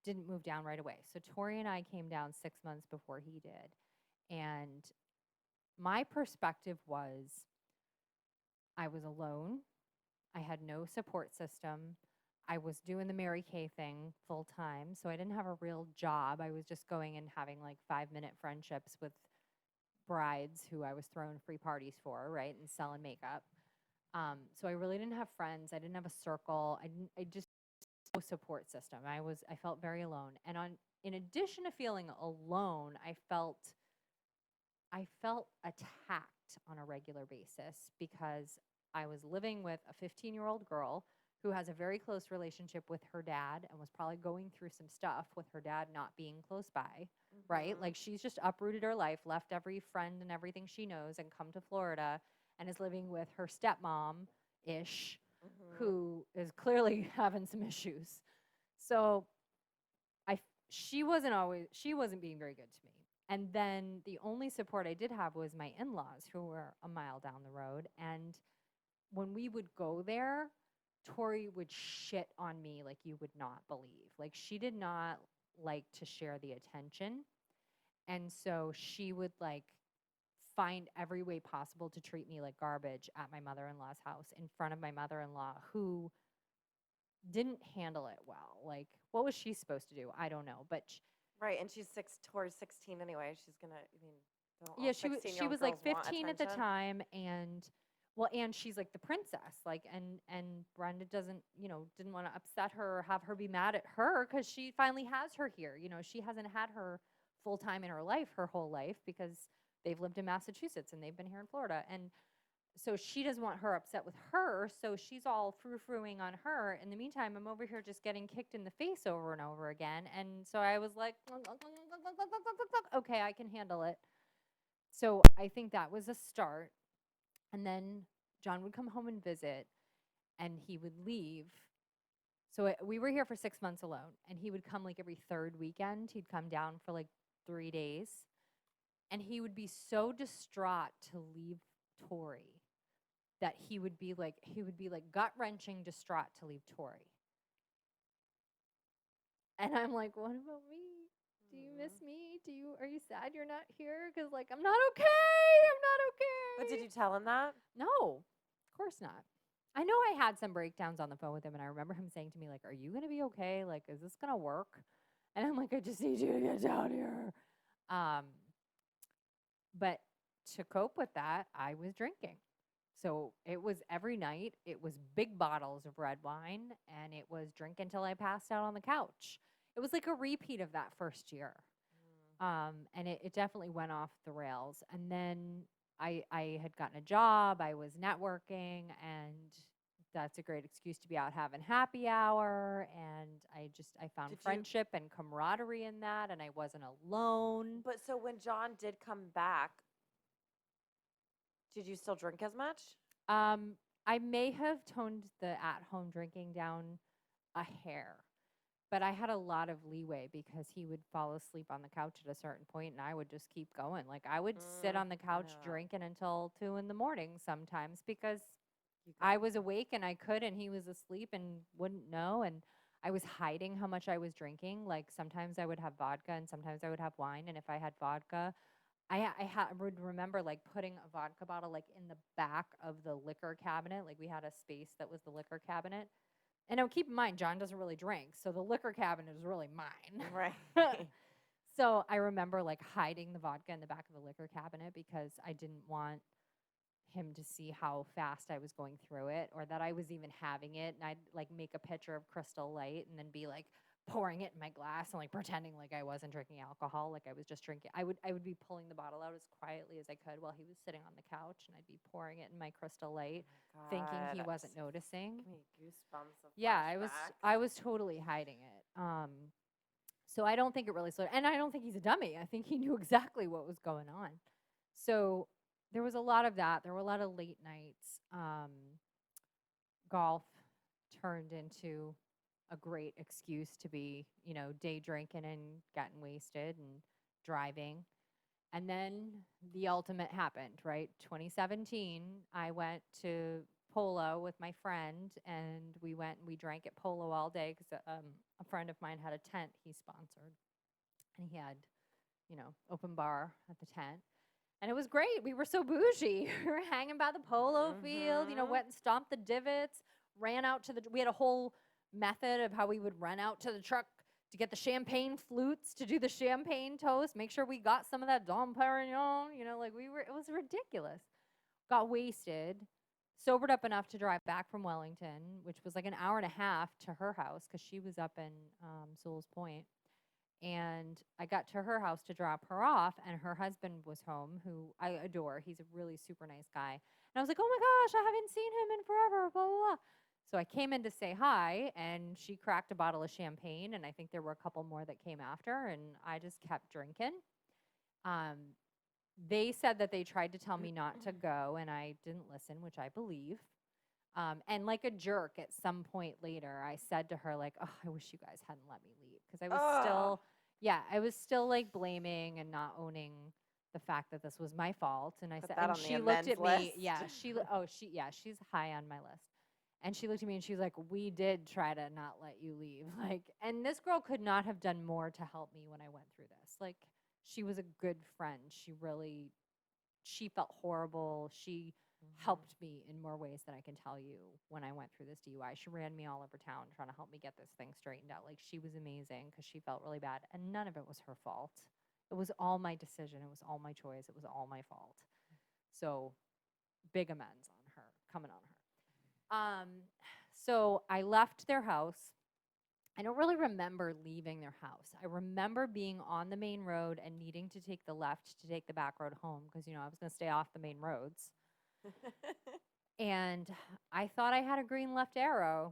didn't move down right away. So Tori and I came down 6 months before he did. And my perspective was I was alone. I had no support system. I was doing the Mary Kay thing full time. So I didn't have a real job. I was just going and having like 5-minute friendships with brides who I was throwing free parties for, right? And selling makeup. So I really didn't have friends. I didn't have a circle. I just no support system. I felt very alone. And in addition to feeling alone, I felt attacked on a regular basis because I was living with a 15-year-old girl who has a very close relationship with her dad and was probably going through some stuff with her dad not being close by, right? Like she's just uprooted her life, left every friend and everything she knows and come to Florida and is living with her stepmom-ish who is clearly having some issues. So she wasn't being very good to me. And then the only support I did have was my in-laws who were a mile down the road. And when we would go there, Tori would shit on me like you would not believe. Like she did not like to share the attention. And so she would like find every way possible to treat me like garbage at my mother-in-law's house in front of my mother-in-law who didn't handle it well. Like what was she supposed to do? I don't know. But right, and she's towards 16 anyway. She's gonna, don't yeah, all she was like 16-year-old girls want 15 at the attention? time, and and she's like the princess, like, and Brenda didn't want to upset her or have her be mad at her because she finally has her here. She hasn't had her full time in her life, her whole life, because they've lived in Massachusetts and they've been here in Florida, and so she doesn't want her upset with her, so she's all frou-frouing on her. In the meantime, I'm over here just getting kicked in the face over and over again, and so I was like, okay, I can handle it. So I think that was a start. And then John would come home and visit, and he would leave. So we were here for 6 months alone, and he would come like every third weekend. He'd come down for like 3 days, and he would be so distraught to leave Tori that he would be like gut-wrenching distraught to leave Tori. And I'm like, what about me? Do you miss me? Are you sad you're not here? Because like I'm not okay. I'm not okay. But did you tell him that? No, of course not. I know I had some breakdowns on the phone with him, and I remember him saying to me, like, are you going to be okay? Like, is this going to work? And I'm like, I just need you to get down here. But to cope with that, I was drinking. So it was every night. It was big bottles of red wine, and it was drink until I passed out on the couch. It was like a repeat of that first year. And it definitely went off the rails. And then I had gotten a job, I was networking, and that's a great excuse to be out having happy hour. And I found friendship and camaraderie in that, and I wasn't alone. But so when John did come back, did you still drink as much? I may have toned the at-home drinking down a hair, but I had a lot of leeway because he would fall asleep on the couch at a certain point, and I would just keep going. Like I would sit on the couch drinking until 2 a.m. sometimes because I was awake and I could, and he was asleep and wouldn't know. And I was hiding how much I was drinking. Like sometimes I would have vodka and sometimes I would have wine. And if I had vodka, I would remember like putting a vodka bottle like in the back of the liquor cabinet. Like we had a space that was the liquor cabinet. And now keep in mind, John doesn't really drink, so the liquor cabinet is really mine. Right. So I remember like hiding the vodka in the back of the liquor cabinet because I didn't want him to see how fast I was going through it or that I was even having it. And I'd like make a pitcher of Crystal Light and then be like pouring it in my glass and like pretending like I wasn't drinking alcohol, like I was just drinking. I would be pulling the bottle out as quietly as I could while he was sitting on the couch, and I'd be pouring it in my Crystal Light, thinking he wasn't noticing. Give me goosebumps. Yeah, I was totally hiding it. So I don't think it really slowed, and I don't think he's a dummy. I think he knew exactly what was going on. So there was a lot of that. There were a lot of late nights. Golf turned into a great excuse to be, day drinking and getting wasted and driving. And then the ultimate happened, right? 2017, I went to Polo with my friend, and we went and we drank at Polo all day because a friend of mine had a tent he sponsored, and he had, open bar at the tent. And it was great. We were so bougie. We were hanging by the polo field, went and stomped the divots, ran out to we had a whole method of how we would run out to the truck to get the champagne flutes, to do the champagne toast, make sure we got some of that Dom Perignon, it was ridiculous. Got wasted, sobered up enough to drive back from Wellington, which was like an hour and a half to her house because she was up in Sewell's Point. And I got to her house to drop her off, and her husband was home, who I adore. He's a really super nice guy. And I was like, oh my gosh, I haven't seen him in forever, blah, blah, blah. So I came in to say hi, and she cracked a bottle of champagne, and I think there were a couple more that came after, and I just kept drinking. They said that they tried to tell me not to go, and I didn't listen, which I believe. And like a jerk, at some point later, I said to her, like, oh, I wish you guys hadn't let me leave. Because I was still like blaming and not owning the fact that this was my fault. And I said, and she looked at me. Yeah, she's high on my list. And she looked at me and she was like, we did try to not let you leave. Like, and this girl could not have done more to help me when I went through this. Like, she was a good friend. She felt horrible. She helped me in more ways than I can tell you when I went through this DUI. She ran me all over town trying to help me get this thing straightened out. Like, she was amazing because she felt really bad. And none of it was her fault. It was all my decision. It was all my choice. It was all my fault. So big amends on her, coming on her. So I left their house. I don't really remember leaving their house. I remember being on the main road and needing to take the left to take the back road home because, I was going to stay off the main roads. And I thought I had a green left arrow.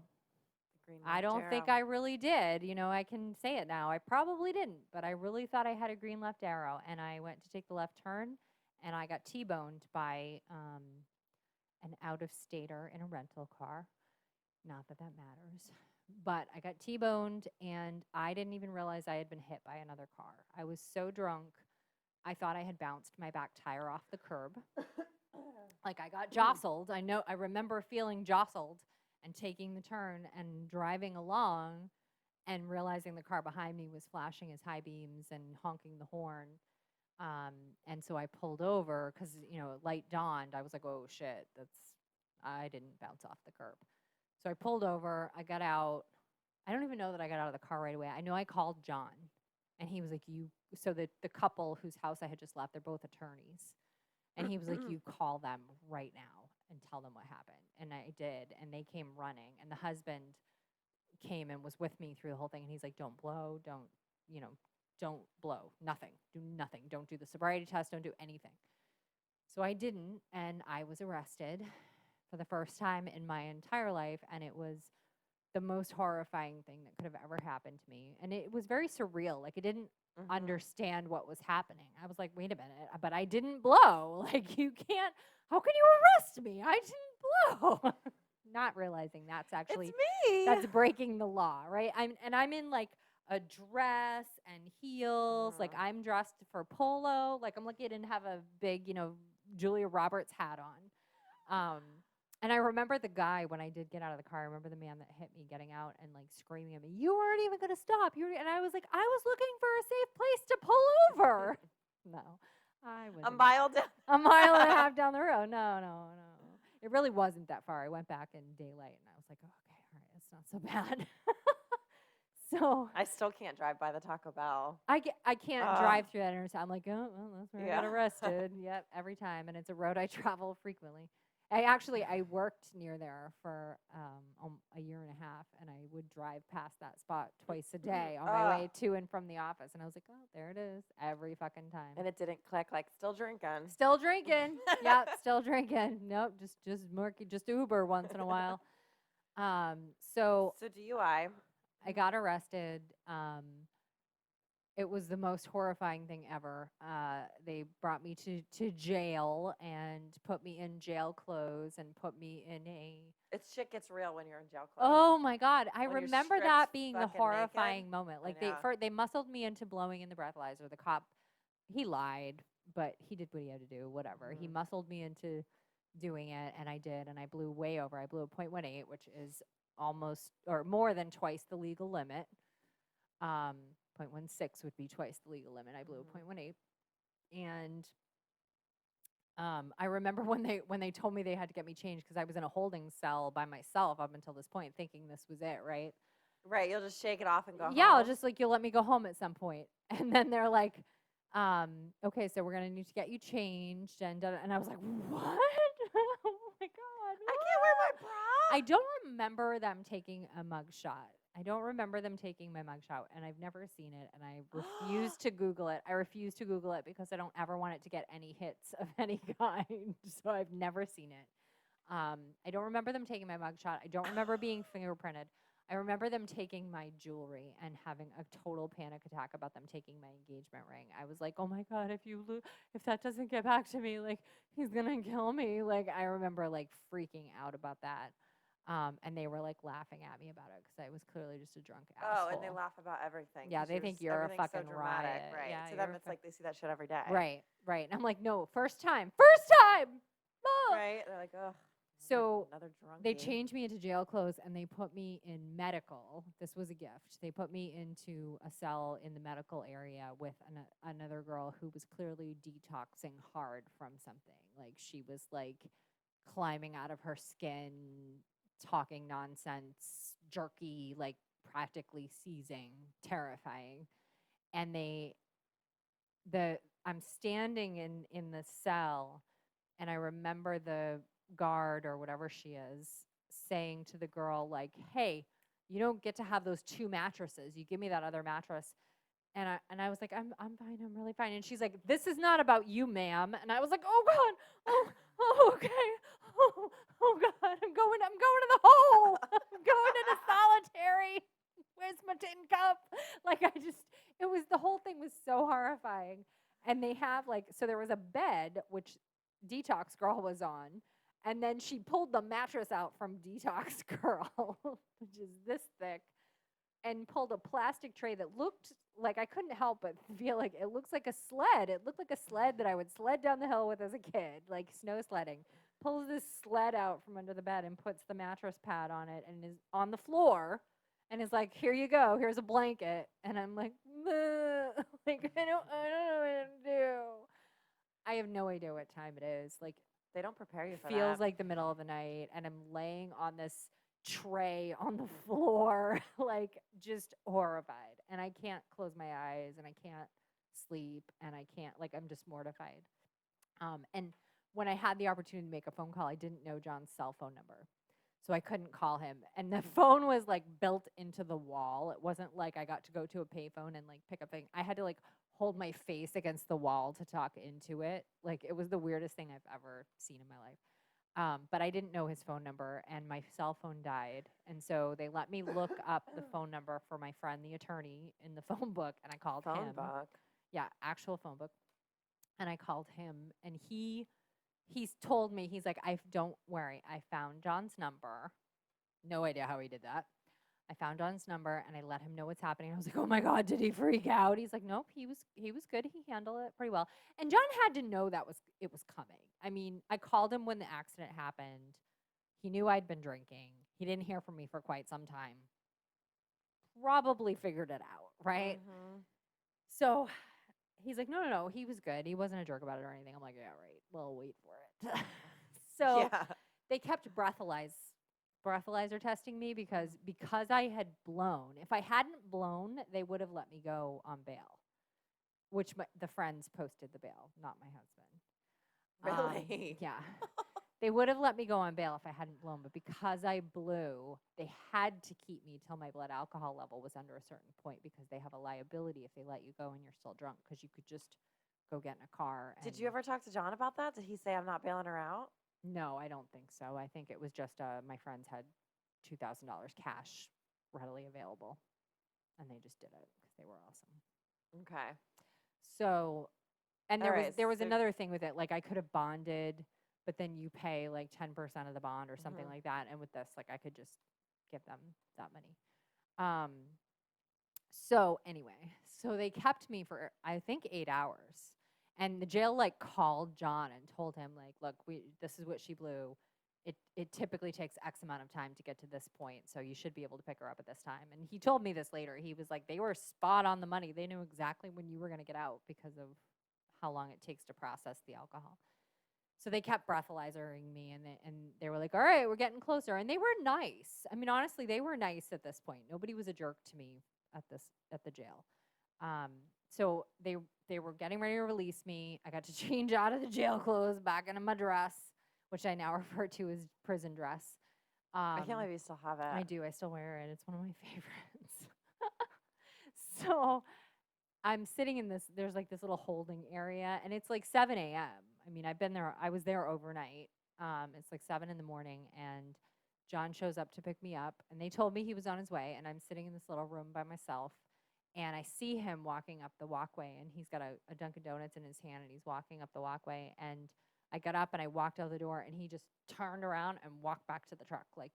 I don't think I really did. I can say it now. I probably didn't, but I really thought I had a green left arrow. And I went to take the left turn, and I got T-boned by an out-of-stater in a rental car. Not that that matters. But I got T-boned, and I didn't even realize I had been hit by another car. I was so drunk, I thought I had bounced my back tire off the curb. Like I got jostled. I remember feeling jostled and taking the turn and driving along and realizing the car behind me was flashing his high beams and honking the horn. Um, and so I pulled over because, light dawned. I was like, oh shit, I didn't bounce off the curb. So I pulled over, I got out. I don't even know that I got out of the car right away. I know I called John and he was like, so the couple whose house I had just left, they're both attorneys. And he was like, you call them right now and tell them what happened. And I did. And they came running. And the husband came and was with me through the whole thing. And he's like, don't blow, don't blow, nothing, do nothing. Don't do the sobriety test, don't do anything. So I didn't. And I was arrested for the first time in my entire life. And it was the most horrifying thing that could have ever happened to me. And it was very surreal. Like, I didn't understand what was happening. I was like, wait a minute, but I didn't blow. Like, you can't, how can you arrest me? I didn't blow. Not realizing that's actually, it's me. That's breaking the law, right? I'm in like a dress and heels. Like, I'm dressed for polo. Like, I'm lucky I didn't have a big, Julia Roberts hat on. And I remember the guy, when I did get out of the car, I remember the man that hit me getting out and like screaming at me, you weren't even going to stop. And I was like, I was looking for a safe place to pull over. No, I was a mile down. A mile and a half down the road. No. It really wasn't that far. I went back in daylight and I was like, oh, okay, all right, it's not so bad. So I still can't drive by the Taco Bell. I can't drive through that intersection. I'm like, oh, well, that's where I got arrested. Yep, every time. And it's a road I travel frequently. I worked near there for a year and a half, and I would drive past that spot twice a day on my way to and from the office. And I was like, oh, there it is, every fucking time. And it didn't click, like, still drinking. Still drinking. Yep, still drinking. Nope, just Uber once in a while. So DUI. I got arrested. It was the most horrifying thing ever. They brought me to jail and put me in jail clothes and put me in Shit gets real when you're in jail clothes. Oh my God. I when remember that being the horrifying naked. moment. Like they muscled me into blowing in the breathalyzer. The cop, he lied, but he did what he had to do, whatever. He muscled me into doing it, and I did, and I blew way over. I blew a 0.18, which is almost or more than twice the legal limit. 0.16 would be twice the legal limit. I blew a 0.18. And I remember when they told me they had to get me changed because I was in a holding cell by myself up until this point, thinking this was it, right? Right, you'll just shake it off and go home. Yeah, I'll just like, you'll let me go home at some point. And then they're like, okay, so we're going to need to get you changed. And I was like, what? Oh my God. What? I can't wear my bra. I don't remember them taking a mugshot. I don't remember them taking my mugshot, and I've never seen it, and I refuse to Google it. I refuse to Google it because I don't ever want it to get any hits of any kind, so I've never seen it. I don't remember them taking my mugshot. I don't remember being fingerprinted. I remember them taking my jewelry and having a total panic attack about them taking my engagement ring. I was like, oh my God, if that doesn't get back to me, like, he's gonna kill me. Like, I remember like freaking out about that. And they were like laughing at me about it because I was clearly just a drunk asshole. Oh, and they laugh about everything. Yeah, they think you're a fucking so dramatic, riot. right? Yeah, to them, it's like they see that shit every day. Right. And I'm like, no, first time. Oh! Right? They're like, ugh. So another drunk. they changed me into jail clothes and they put me in medical. This was a gift. They put me into a cell in the medical area with another girl who was clearly detoxing hard from something. Like, she was like climbing out of her skin, talking nonsense, jerky, like practically seizing, terrifying. And I'm standing in the cell, and I remember the guard or whatever she is saying to the girl, like, hey, you don't get to have those two mattresses. You give me that other mattress. And I was like, I'm fine. I'm really fine. And she's like, this is not about you, ma'am. And I was like, oh God, oh okay. Oh God, I'm going to the hole. I'm going into solitary. Where's my tin cup? Like, the whole thing was so horrifying. And they have so there was a bed, which Detox Girl was on. And then she pulled the mattress out from Detox Girl, which is this thick, and pulled a plastic tray that looked like I couldn't help but feel like it looks like a sled. It looked like a sled that I would sled down the hill with as a kid, like snow sledding. Pulls this sled out from under the bed and puts the mattress pad on it and is on the floor and is like, "Here you go. Here's a blanket." And I'm like, like I don't know what to do. I have no idea what time it is. Like They don't prepare you for feels that. like the middle of the night and I'm laying on this tray on the floor, like just horrified. And I can't close my eyes and I can't sleep and I can't, like, I'm just mortified. And when I had the opportunity to make a phone call, I didn't know John's cell phone number. So I couldn't call him. And the phone was like built into the wall. It wasn't like I got to go to a payphone and like pick up thing. I had to like hold my face against the wall to talk into it. Like it was the weirdest thing I've ever seen in my life. But I didn't know his phone number and my cell phone died. And so they let me look up the phone number for my friend, the attorney, in the phone book. And I called Phone him. book. Yeah, actual phone book. And I called him and he's told me, he's like, don't worry. I found John's number. No idea how he did that. I found John's number and I let him know what's happening. I was like, "Oh my God, did he freak out?" He's like, "Nope, he was good. He handled it pretty well." And John had to know that it was coming. I mean, I called him when the accident happened. He knew I'd been drinking. He didn't hear from me for quite some time. Probably figured it out, right? Mm-hmm. So he's like, no, he was good. He wasn't a jerk about it or anything. I'm like, "Yeah, right. Well, wait for it." So Yeah. they kept breathalyzer testing me because I had blown. If I hadn't blown, they would have let me go on bail, which the friends posted the bail, not my husband. Really? Yeah. They would have let me go on bail if I hadn't blown, but because I blew, they had to keep me till my blood alcohol level was under a certain point because they have a liability if they let you go and you're still drunk because you could just go get in a car. Did you ever talk to John about that? Did he say, "I'm not bailing her out"? No, I don't think so. I think it was just my friends had $2,000 cash readily available, and they just did it because they were awesome. Okay. So, and All right, there was so- another thing with it. Like I could have bonded, but then you pay like 10% of the bond or something Mhm. like that. And with this, like I could just give them that money. Um, so anyway, so they kept me for I think 8 hours. And the jail like called John and told him like, "Look, this is what she blew. It typically takes X amount of time to get to this point, so you should be able to pick her up at this time." And he told me this later. He was like, "They were spot on the money. They knew exactly when you were going to get out because of how long it takes to process the alcohol." So they kept breathalyzering me, and they were like, "All right, we're getting closer." And they were nice. I mean, honestly, they were nice at this point. Nobody was a jerk to me at the jail. So they were getting ready to release me. I got to change out of the jail clothes back into my dress, which I now refer to as prison dress. I can't believe you still have it. I do. I still wear it. It's one of my favorites. So I'm sitting in this, there's like this little holding area and it's like 7 a.m. I mean, I was there overnight. It's like 7 in the morning and John shows up to pick me up and they told me he was on his way and I'm sitting in this little room by myself and I see him walking up the walkway and he's got a Dunkin' Donuts in his hand and he's walking up the walkway and I got up and I walked out the door and he just turned around and walked back to the truck. Like,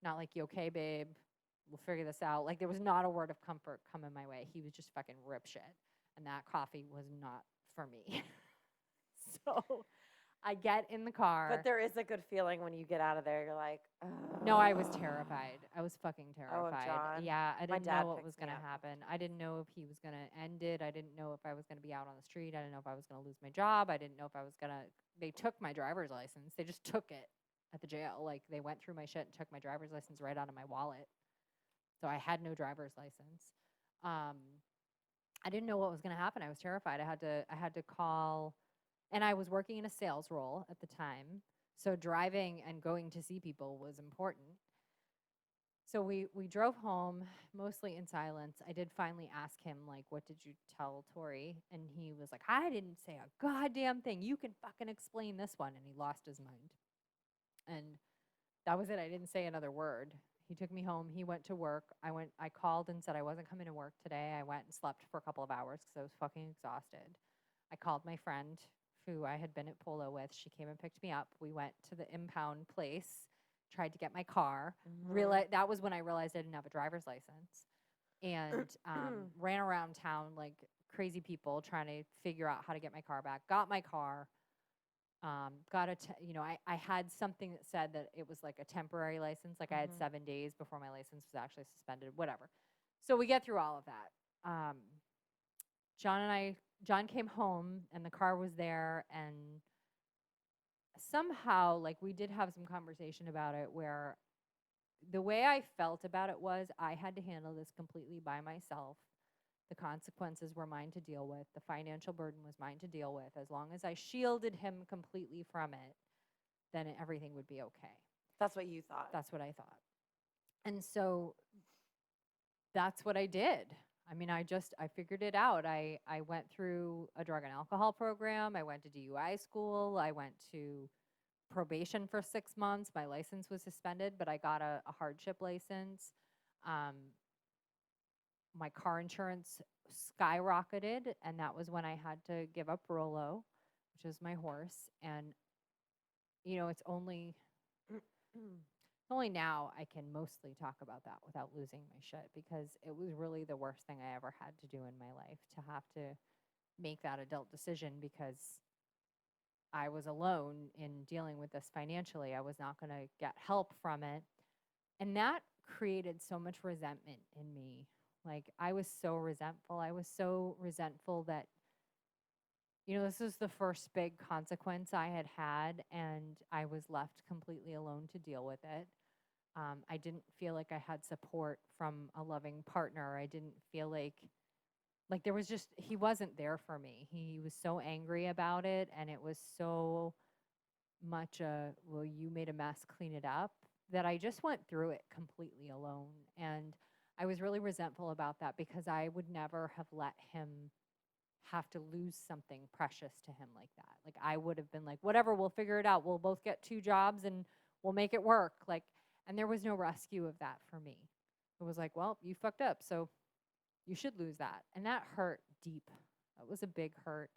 not like, "You okay, babe? We'll figure this out." Like there was not a word of comfort coming my way. He was just fucking rip shit. And that coffee was not for me. So I get in the car. But there is a good feeling when you get out of there. You're like, "Oh." No, I was terrified. I was fucking terrified. John. Yeah, I My didn't dad know what picks was me going to up. happen. I didn't know if he was going to end it. I didn't know if I was going to be out on the street. I didn't know if I was going to lose my job. I didn't know if I was going to they took my driver's license. They just took it at the jail. Like they went through my shit and took my driver's license right out of my wallet. So I had no driver's license. I didn't know what was going to happen. I was terrified. I had to call and I was working in a sales role at the time. So driving and going to see people was important. So we drove home mostly in silence. I did finally ask him like, "What did you tell Tori?" And he was like, "I didn't say a goddamn thing. You can fucking explain this one." And he lost his mind. And that was it. I didn't say another word. He took me home. He went to work. I called and said I wasn't coming to work today. I went and slept for a couple of hours because I was fucking exhausted. I called my friend who I had been at Polo with. She came and picked me up. We went to the impound place, tried to get my car. Mhm. That was when I realized I didn't have a driver's license. and ran around town like crazy people trying to figure out how to get my car back. Got my car. I had something that said that it was like a temporary license. Like I had 7 days before my license was actually suspended, whatever. So we get through all of that. John came home and the car was there, and somehow like we did have some conversation about it where the way I felt about it was I had to handle this completely by myself. The consequences were mine to deal with. The financial burden was mine to deal with. As long as I shielded him completely from it, then everything would be okay. That's what you thought. That's what I thought. And so that's what I did. I mean, I figured it out. I went through a drug and alcohol program. I went to DUI school. I went to probation for 6 months. My license was suspended, but I got a hardship license. My car insurance skyrocketed, and that was when I had to give up Rolo, which is my horse. And it's only now I can mostly talk about that without losing my shit, because it was really the worst thing I ever had to do in my life, to have to make that adult decision, because I was alone in dealing with this financially. I was not going to get help from it. And that created so much resentment in me. Like, I was so resentful. I was so resentful that, this was the first big consequence I had had, and I was left completely alone to deal with it. I didn't feel like I had support from a loving partner. I didn't feel like there was just, he wasn't there for me. He was so angry about it, and it was so much well, you made a mess, clean it up, that I just went through it completely alone. And I was really resentful about that, because I would never have let him have to lose something precious to him like that. Like, I would have been like, whatever, we'll figure it out. We'll both get 2 jobs and we'll make it work. And there was no rescue of that for me. It was like, well, you fucked up, so you should lose that. And that hurt deep. That was a big hurt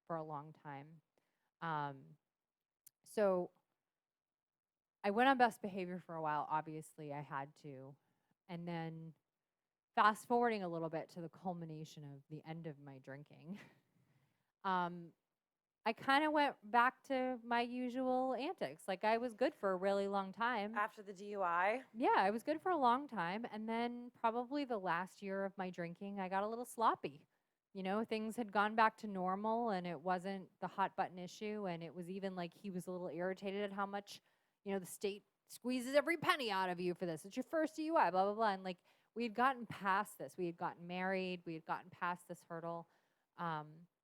for a long time. So I went on best behavior for a while. Obviously, I had to. And then fast forwarding a little bit to the culmination of the end of my drinking, I kind of went back to my usual antics. Like, I was good for a really long time. After the DUI? Yeah, I was good for a long time. And then probably the last year of my drinking, I got a little sloppy. Things had gone back to normal, and it wasn't the hot button issue. And it was even like he was a little irritated at how much, the state squeezes every penny out of you for this. It's your first DUI, blah, blah, blah. And we had gotten past this. We had gotten married. We had gotten past this hurdle.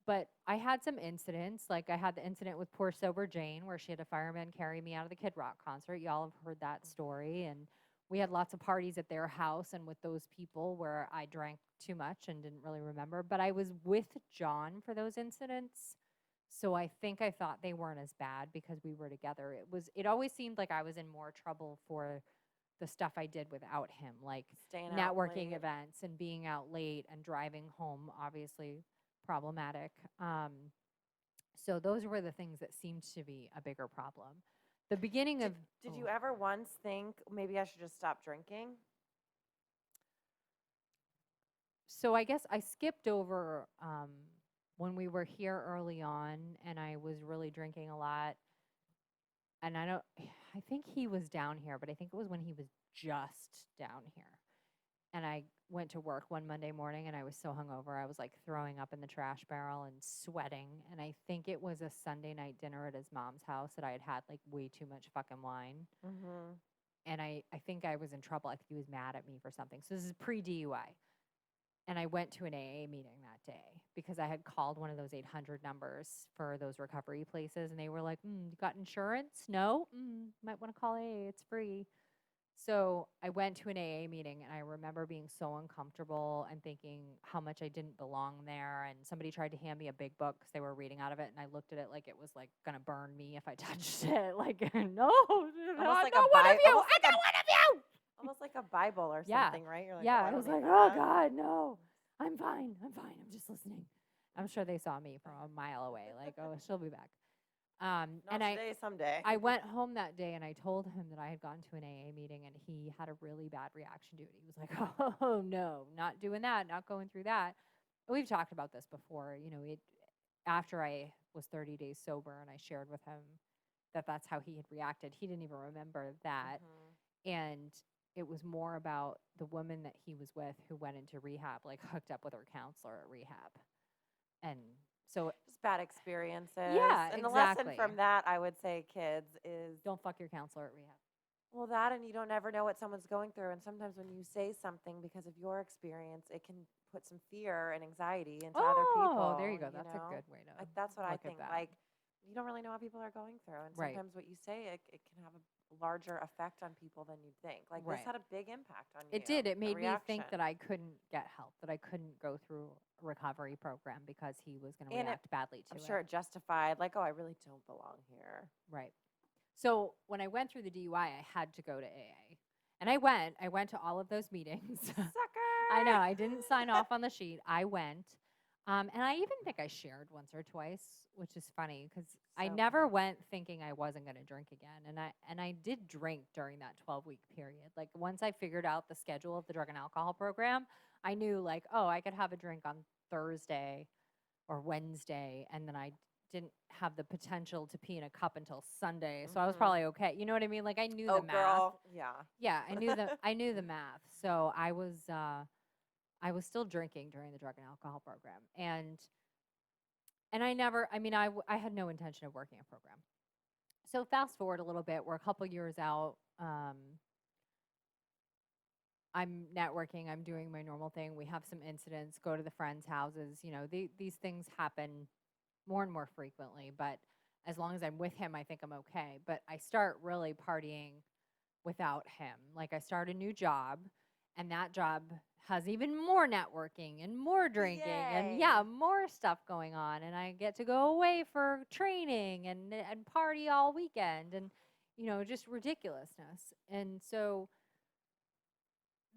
But I had some incidents. Like, I had the incident with poor sober Jane, where she had a fireman carry me out of the Kid Rock concert. Y'all have heard that story. And we had lots of parties at their house and with those people where I drank too much and didn't really remember. But I was with John for those incidents. So I think I thought they weren't as bad because we were together. It always seemed like I was in more trouble for the stuff I did without him, like staying networking out events and being out late and driving home, obviously problematic. So those were the things that seemed to be a bigger problem. The beginning Did you ever once think, maybe I should just stop drinking? So I guess I skipped over when we were here early on, and I was really drinking a lot. And I think he was down here, but I think it was when he was just down here. And I went to work one Monday morning, and I was so hungover. I was like throwing up in the trash barrel and sweating. And I think it was a Sunday night dinner at his mom's house that I had had like way too much fucking wine. Mm-hmm. And I think I was in trouble. I think he was mad at me for something. So this is pre-DUI. And I went to an AA meeting that day because I had called one of those 800 numbers for those recovery places. And they were like, you got insurance? No? Might want to call AA. It's free. So I went to an AA meeting, and I remember being so uncomfortable and thinking how much I didn't belong there. And somebody tried to hand me a big book because they were reading out of it. And I looked at it like it was like going to burn me if I touched it. Like, no, almost like not one of you. I don't want of you. Almost like a Bible or Yeah. something, right? You're like, yeah, oh, I was like, need oh that. God, no, I'm fine. I'm just listening. I'm sure they saw me from a mile away. Like, oh, she'll be back. Not And today, someday. I went home that day and I told him that I had gone to an AA meeting and he had a really bad reaction to it. He was like, "Oh no, not doing that, not going through that." We've talked about this before. After I was 30 days sober and I shared with him that that's how he had reacted, he didn't even remember that. And it was more about the woman that he was with who went into rehab, like hooked up with her counselor at rehab. And so Just bad experiences. Yeah, And the lesson exactly. from that, I would say, kids, is don't fuck your counselor at rehab. well, that, and you don't ever know what someone's going through. And sometimes when you say something because of your experience, it can put some fear and anxiety into other people. Oh, there you go. That's a good way to. That's what I look at think. that. Like, you don't really know what people are going through. And Right. sometimes what you say, it can have a larger effect on people than you'd think. Like, Right. this had a big impact on you. It did. It the made me think reaction. that I couldn't get help, that I couldn't go through a recovery program because he was going to And react badly to I'm it. sure it justified, like, oh, I really don't belong here. Right. So when I went through the DUI, I had to go to AA. And I went to all of those meetings. Sucker! I know. I didn't sign off on the sheet. I went. And I even think I shared once or twice, which is funny because I So never funny. went thinking I wasn't going to drink again. And I did drink during that 12-week period. Like once I figured out the schedule of the drug and alcohol program, I knew like, oh, I could have a drink on Thursday or Wednesday, and then I didn't have the potential to pee in a cup until Sunday. So I was probably okay. You know what I mean? Like I knew the math. Girl, yeah. Yeah, I knew the math. So I was still drinking during the drug and alcohol program. And I never, I mean, I had no intention of working a program. So fast forward a little bit, we're a couple years out. I'm networking, I'm doing my normal thing. We have some incidents, go to the friends' houses. These things happen more and more frequently, but as long as I'm with him, I think I'm okay. But I start really partying without him. Like I start a new job, and that job has even more networking and more drinking and more stuff going on, and I get to go away for training and party all weekend, and just ridiculousness. And so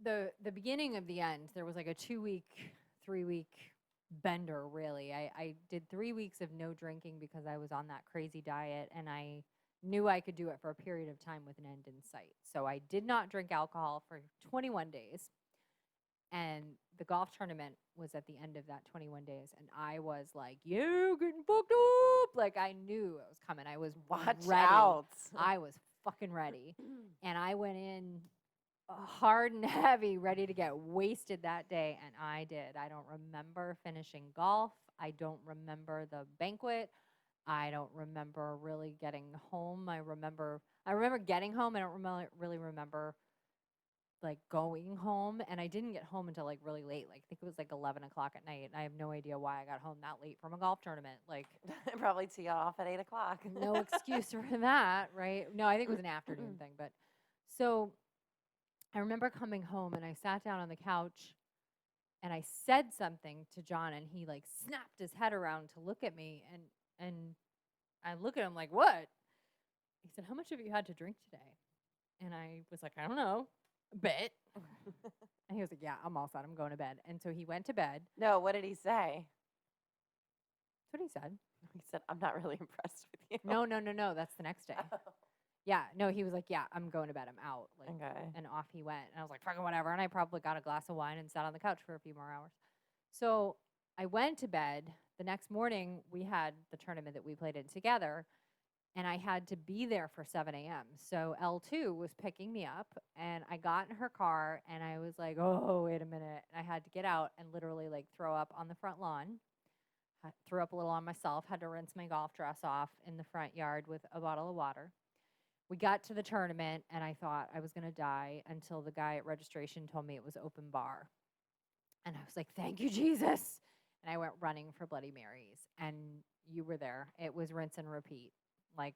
the beginning of the end, there was like a 2-week, 3-week bender, really. I did 3 weeks of no drinking because I was on that crazy diet, and I knew I could do it for a period of time with an end in sight. So I did not drink alcohol for 21 days. And the golf tournament was at the end of that 21 days. And I was like, yeah, getting booked up. Like I knew it was coming. I was ready. Out. I was fucking ready. And I went in hard and heavy, ready to get wasted that day. And I did. I don't remember finishing golf. I don't remember the banquet. I don't remember really getting home. I remember getting home. I don't really remember like going home. And I didn't get home until like really late. Like I think it was like 11 o'clock at night. And I have no idea why I got home that late from a golf tournament. Like probably tee off at 8 o'clock. No excuse for that, right? No, I think it was an afternoon thing. But so I remember coming home and I sat down on the couch and I said something to John, and he like snapped his head around to look at me, and I look at him like, "What?" He said, "How much have you had to drink today?" And I was like, "I don't know, a bit." And he was like, "Yeah, I'm all set. I'm going to bed." And so he went to bed. No, what did he say? That's what he said. He said, "I'm not really impressed with you." No. That's the next day. Yeah, no, he was like, "Yeah, I'm going to bed. I'm out." Like, okay. And off he went. And I was like, "Fucking whatever." And I probably got a glass of wine and sat on the couch for a few more hours. So I went to bed. The next morning, we had the tournament that we played in together, and I had to be there for 7 a.m. So L2 was picking me up, and I got in her car, and I was like, "Oh, wait a minute." And I had to get out and literally like throw up on the front lawn. I threw up a little on myself, had to rinse my golf dress off in the front yard with a bottle of water. We got to the tournament, and I thought I was going to die until the guy at registration told me it was open bar. And I was like, "Thank you, Jesus." And I went running for Bloody Marys. And you were there. It was rinse and repeat. Like,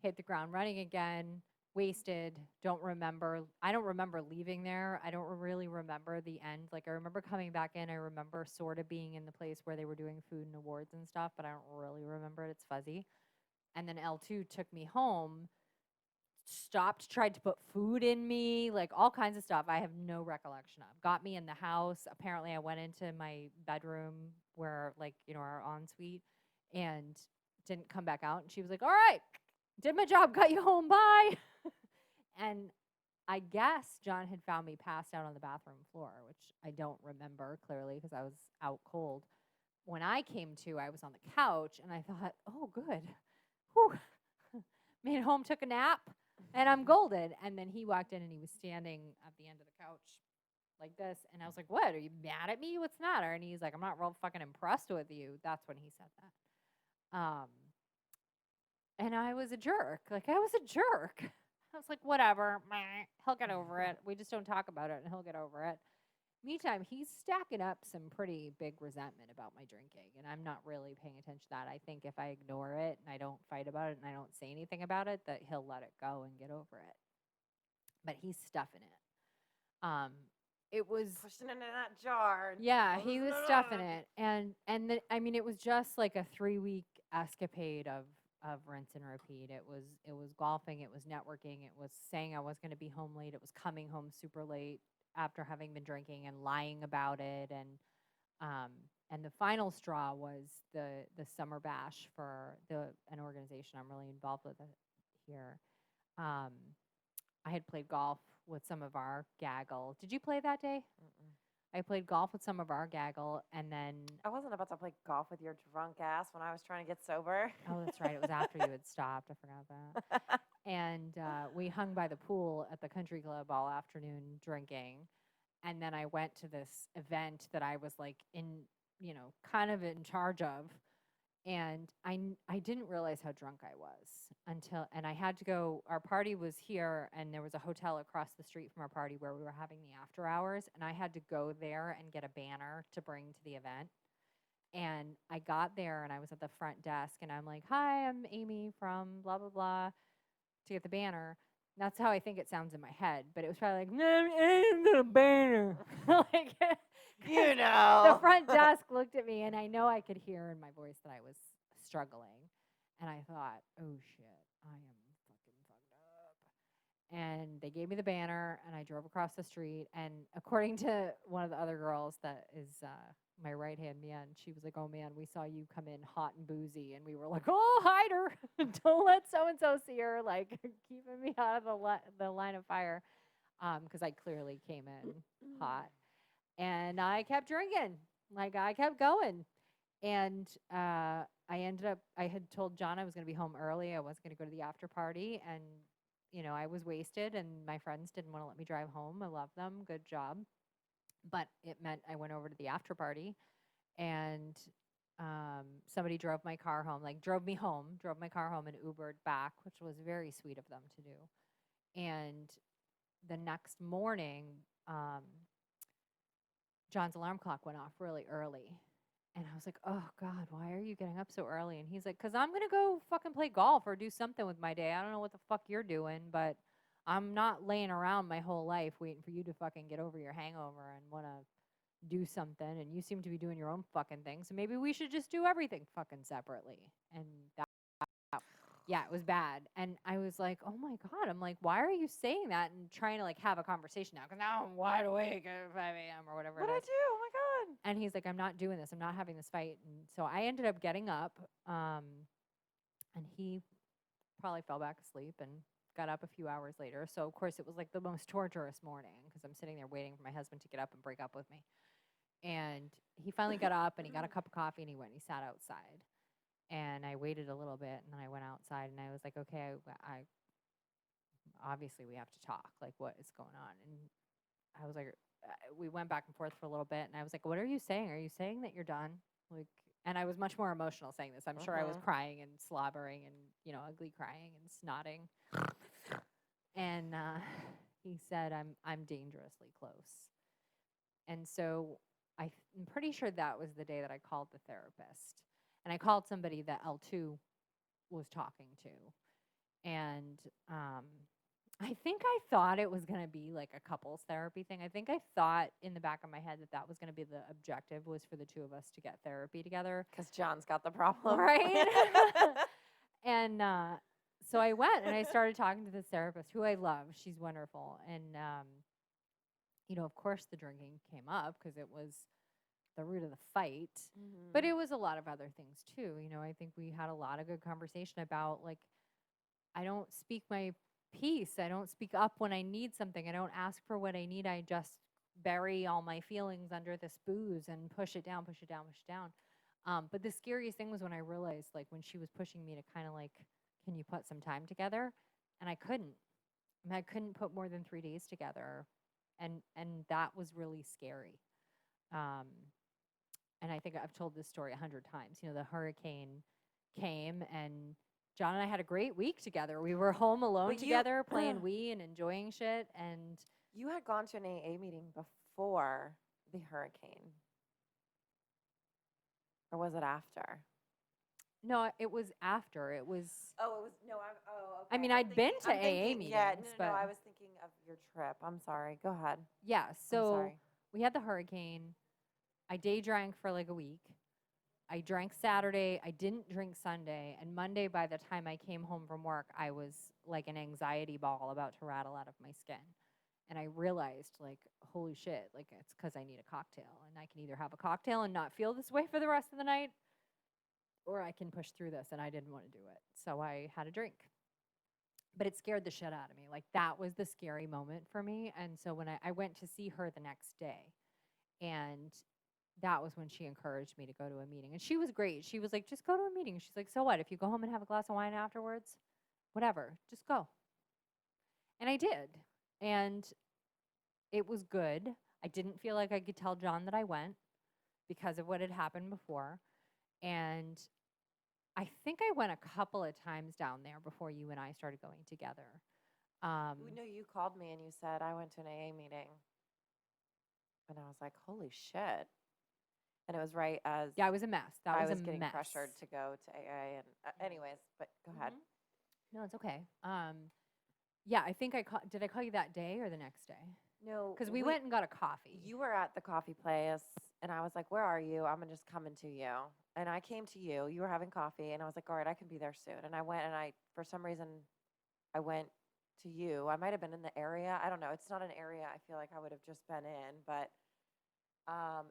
hit the ground running again, wasted, don't remember. I don't remember leaving there. I don't really remember the end. Like, I remember coming back in. I remember sort of being in the place where they were doing food and awards and stuff, but I don't really remember it. It's fuzzy. And then L2 took me home, tried to put food in me, like all kinds of stuff I have no recollection of. Got me in the house. Apparently I went into my bedroom where like, our ensuite, and didn't come back out. And she was like, all right, did my job, got you home, bye. And I guess John had found me passed out on the bathroom floor, which I don't remember clearly because I was out cold. When I came to, I was on the couch and I thought, oh, good. Whew. Made it home, took a nap, and I'm golden. And then he walked in and he was standing at the end of the couch like this. And I was like, what? Are you mad at me? What's the matter? And he's like, I'm not real fucking impressed with you. That's when he said that. And I was a jerk. Like, I was a jerk. I was like, whatever. Meh, he'll get over it. We just don't talk about it and he'll get over it. Meantime, he's stacking up some pretty big resentment about my drinking, and I'm not really paying attention to that. I think if I ignore it and I don't fight about it and I don't say anything about it, that he'll let it go and get over it. But he's stuffing it. It was pushing it in that jar. Yeah, he was stuffing it, and I mean, it was just like a 3-week escapade of rinse and repeat. It was golfing, it was networking, it was saying I was going to be home late, it was coming home super late after having been drinking and lying about it, and the final straw was the summer bash for an organization I'm really involved with here. I had played golf with some of our gaggle. Did you play that day? Mm-mm. I played golf with some of our gaggle, and then I wasn't about to play golf with your drunk ass when I was trying to get sober. Oh, that's right. It was after you had stopped. I forgot that. And we hung by the pool at the country club all afternoon drinking. And then I went to this event that I was like kind of in charge of. And I didn't realize how drunk I was and I had to go. Our party was here, and there was a hotel across the street from our party where we were having the after hours. And I had to go there and get a banner to bring to the event. And I got there and I was at the front desk and I'm like, hi, I'm Amy from blah, blah, blah, to get the banner. And that's how I think it sounds in my head. But it was probably like, the banner. Like, the front desk looked at me and I know I could hear in my voice that I was struggling. And I thought, oh shit, I am fucking fucked up. And they gave me the banner and I drove across the street. And according to one of the other girls that is my right hand man, she was like, oh man, we saw you come in hot and boozy. And we were like, oh, hide her. Don't let so and so see her, like keeping me out of the line of fire. Because I clearly came in hot. And I kept drinking. Like, I kept going. And I had told John I was going to be home early. I was going to go to the after party. And, I was wasted. And my friends didn't want to let me drive home. I love them. Good job. But it meant I went over to the after party. And somebody drove my car home. Like, drove my car home and Ubered back, which was very sweet of them to do. And the next morning, John's alarm clock went off really early. And I was like, oh, God, why are you getting up so early? And he's like, because I'm going to go fucking play golf or do something with my day. I don't know what the fuck you're doing, but I'm not laying around my whole life waiting for you to fucking get over your hangover and want to do something. And you seem to be doing your own fucking thing. So maybe we should just do everything fucking separately. And yeah, it was bad. And I was like, oh my God. I'm like, why are you saying that and trying to like have a conversation now? Because now I'm wide awake at 5 a.m. or whatever. What'd I do? Oh my God. And he's like, I'm not doing this. I'm not having this fight. And so I ended up getting up. And he probably fell back asleep and got up a few hours later. So, of course, it was like the most torturous morning because I'm sitting there waiting for my husband to get up and break up with me. And he finally got up and he got a cup of coffee and he went and he sat outside. And I waited a little bit and then I went outside and I was like, okay, I obviously we have to talk. Like, what is going on? And I was like, we went back and forth for a little bit and I was like, what are you saying? Are you saying that you're done? Like, and I was much more emotional saying this. I'm sure I was crying and slobbering and, ugly crying and snotting. And he said, I'm dangerously close. And so I'm pretty sure that was the day that I called the therapist. And I called somebody that L2 was talking to. And I think I thought it was going to be like a couples therapy thing. I think I thought in the back of my head that was going to be the objective, was for the two of us to get therapy together. Because John's got the problem. Right? And so I went and I started talking to this therapist who I love. She's wonderful. And, of course the drinking came up because it was the root of the fight. But it was a lot of other things too. You know, I think we had a lot of good conversation about like, I don't speak my piece. I don't speak up when I need something. I don't ask for what I need. I just bury all my feelings under this booze and push it down, push it down, push it down. But the scariest thing was when I realized, like, when she was pushing me to kind of like, can you put some time together? And I couldn't. I mean, I couldn't put more than 3 days together, and that was really scary. Um, and I think I've told this story 100 times. You know, the hurricane came, and John and I had a great week together. We were home alone But together, playing Wii and enjoying shit. And you had gone to an AA meeting before the hurricane, or was it after? no, it was after. It was. Oh, it was no. Okay. I mean, I'd been to AA meetings, Yeah, no, but I was thinking of your trip. I'm sorry. Go ahead. yeah. I'm So sorry. we had the hurricane. I day drank for like a week. I drank Saturday. I didn't drink Sunday. And Monday, by the time I came home from work, I was like an anxiety ball about to rattle out of my skin. And I realized, like, holy shit, like, it's because I need a cocktail. And I can either have a cocktail and not feel this way for the rest of the night, or I can push through this. And I didn't want to do it. So I had a drink. But it scared the shit out of me. Like, that was the scary moment for me. And so when I went to see her the next day, and that was when she encouraged me to go to a meeting. And she was great. She was like, just go to a meeting. She's like, so what? If you go home and have a glass of wine afterwards, whatever, just go. And I did. And it was good. I didn't feel like I could tell John that I went because of what had happened before. And I think I went a couple of times down there before you and I started going together. No, you called me and you said I went to an AA meeting, and I was like, holy shit. And it was right as yeah, it was a mess. That I was was a getting mess. pressured to go to AA. And anyways, but go ahead. No, it's okay. Yeah, I think did I call you that day or the next day? No, Because we went and got a coffee. You were at the coffee place, and I was like, where are you? I'm just coming to you. And I came to you. You were having coffee, and I was like, all right, I can be there soon. And I went, and for some reason, I went to you. I might have been in the area. I don't know. It's not an area I feel like I would have just been in, but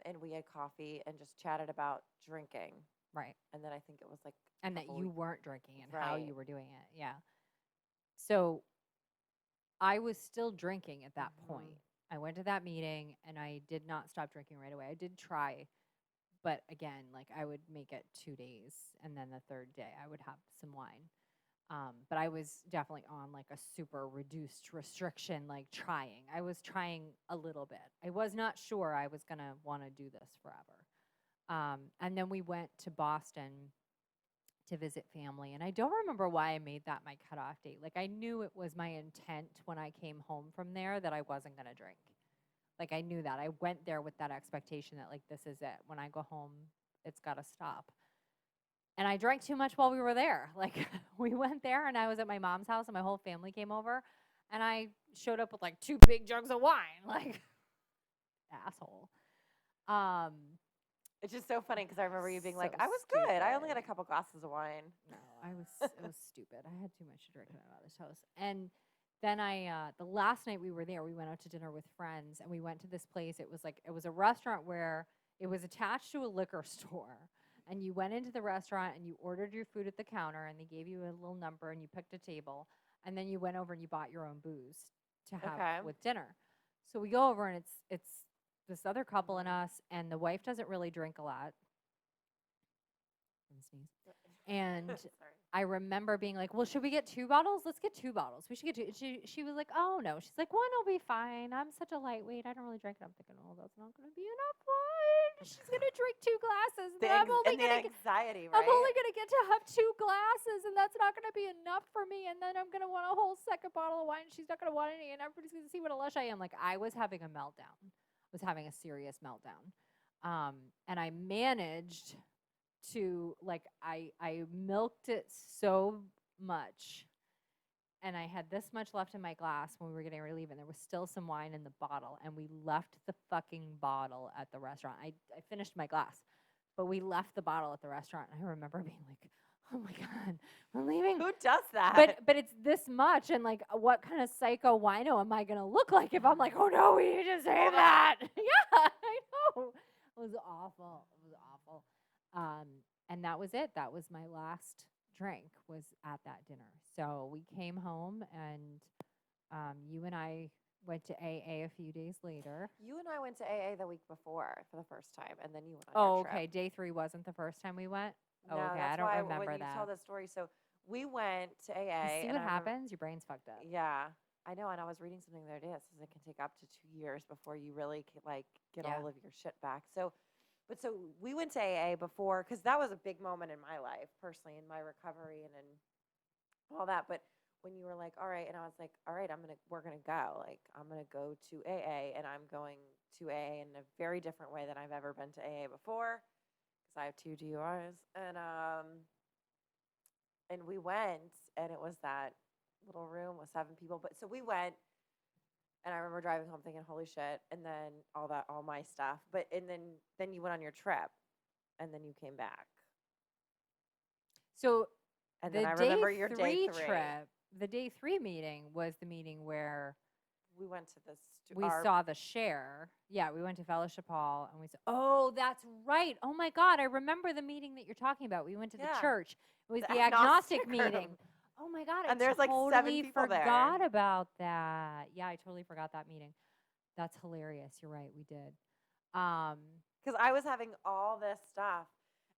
and we had coffee and just chatted about drinking. Right. And then I think it was like and that you weren't drinking and right. how you were doing it. Yeah. So I was still drinking at that point. I went to that meeting and I did not stop drinking right away. I did try, but again, like I would make it 2 days and then the third day I would have some wine. But I was definitely on like a super reduced restriction, like trying. I was trying a little bit. I was not sure I was going to want to do this forever. And then we went to Boston to visit family. And I don't remember why I made that my cutoff date. Like I knew it was my intent when I came home from there that I wasn't going to drink. Like I knew that. I went there with that expectation that like, this is it. When I go home, it's got to stop. And I drank too much while we were there. Like we went there and I was at my mom's house and my whole family came over and I showed up with like 2 big jugs of wine. Like asshole. It's just so funny because I remember you being like, I was good. I only had a couple glasses of wine. No, it was stupid. I had too much to drink at my mother's house. And then the last night we were there, we went out to dinner with friends and we went to this place. It was a restaurant where it was attached to a liquor store. And you went into the restaurant and you ordered your food at the counter and they gave you a little number and you picked a table. And then you went over and you bought your own booze to have with dinner. So we go over and it's this other couple and us, and the wife doesn't really drink a lot. And I remember being like, well, should we get 2 bottles? Let's get 2 bottles. We should get 2. She was like, oh, no. She's like, 1 will be fine. I'm such a lightweight. I don't really drink it. I'm thinking, oh, that's not going to be enough wine. She's going to drink 2 glasses. I'm only going to get to have 2 glasses, and that's not going to be enough for me. And then I'm going to want a whole second bottle of wine. She's not going to want any, and everybody's going to see what a lush I am. Like, I was having a meltdown. Was having a serious meltdown. And I managed to, like, I milked it so much. And I had this much left in my glass when we were getting ready to leave, and there was still some wine in the bottle. And we left the fucking bottle at the restaurant. I finished my glass, but we left the bottle at the restaurant. And I remember being like, oh my God, we're leaving. Who does that? But it's this much, and like, what kind of psycho wino am I gonna look like if I'm like, oh no, we need to save that? Yeah, I know. was awful. It was awful. And that was it. That was my last drink was at that dinner. So we came home and you and I went to AA a few days later. You and I went to AA the week before for the first time, and then you went on Oh, your trip. okay. Day 3 wasn't the first time we went? No, Oh, okay. I that's don't why remember when you that. tell the story, so we went to AA. You see and what I remember- happens? Your brain's fucked up. Yeah, I know. And I was reading something the other day that says it can take up to 2 years before you really get all of your shit back. So we went to AA before because that was a big moment in my life, personally, in my recovery and in all that. But when you were like, all right, and I was like, all right, we're gonna go. Like, I'm gonna go to AA, and I'm going to AA in a very different way than I've ever been to AA before, because I have 2 DUIs, and we went, and it was that little room with 7 people. But so we went, and I remember driving home thinking, holy shit, and then all my stuff. But and then you went on your trip, and then you came back. So and then I remember your day 3 trip. The day 3 meeting was the meeting where we went to this. We saw the share. Yeah, we went to Fellowship Hall and we said, oh, that's right. Oh my God, I remember the meeting that you're talking about. We went to the church. It was the agnostic meeting. Oh my God, and there's like totally 7 people forgot there. about that. Yeah, I totally forgot that meeting. That's hilarious. You're right, we did. Because I was having all this stuff.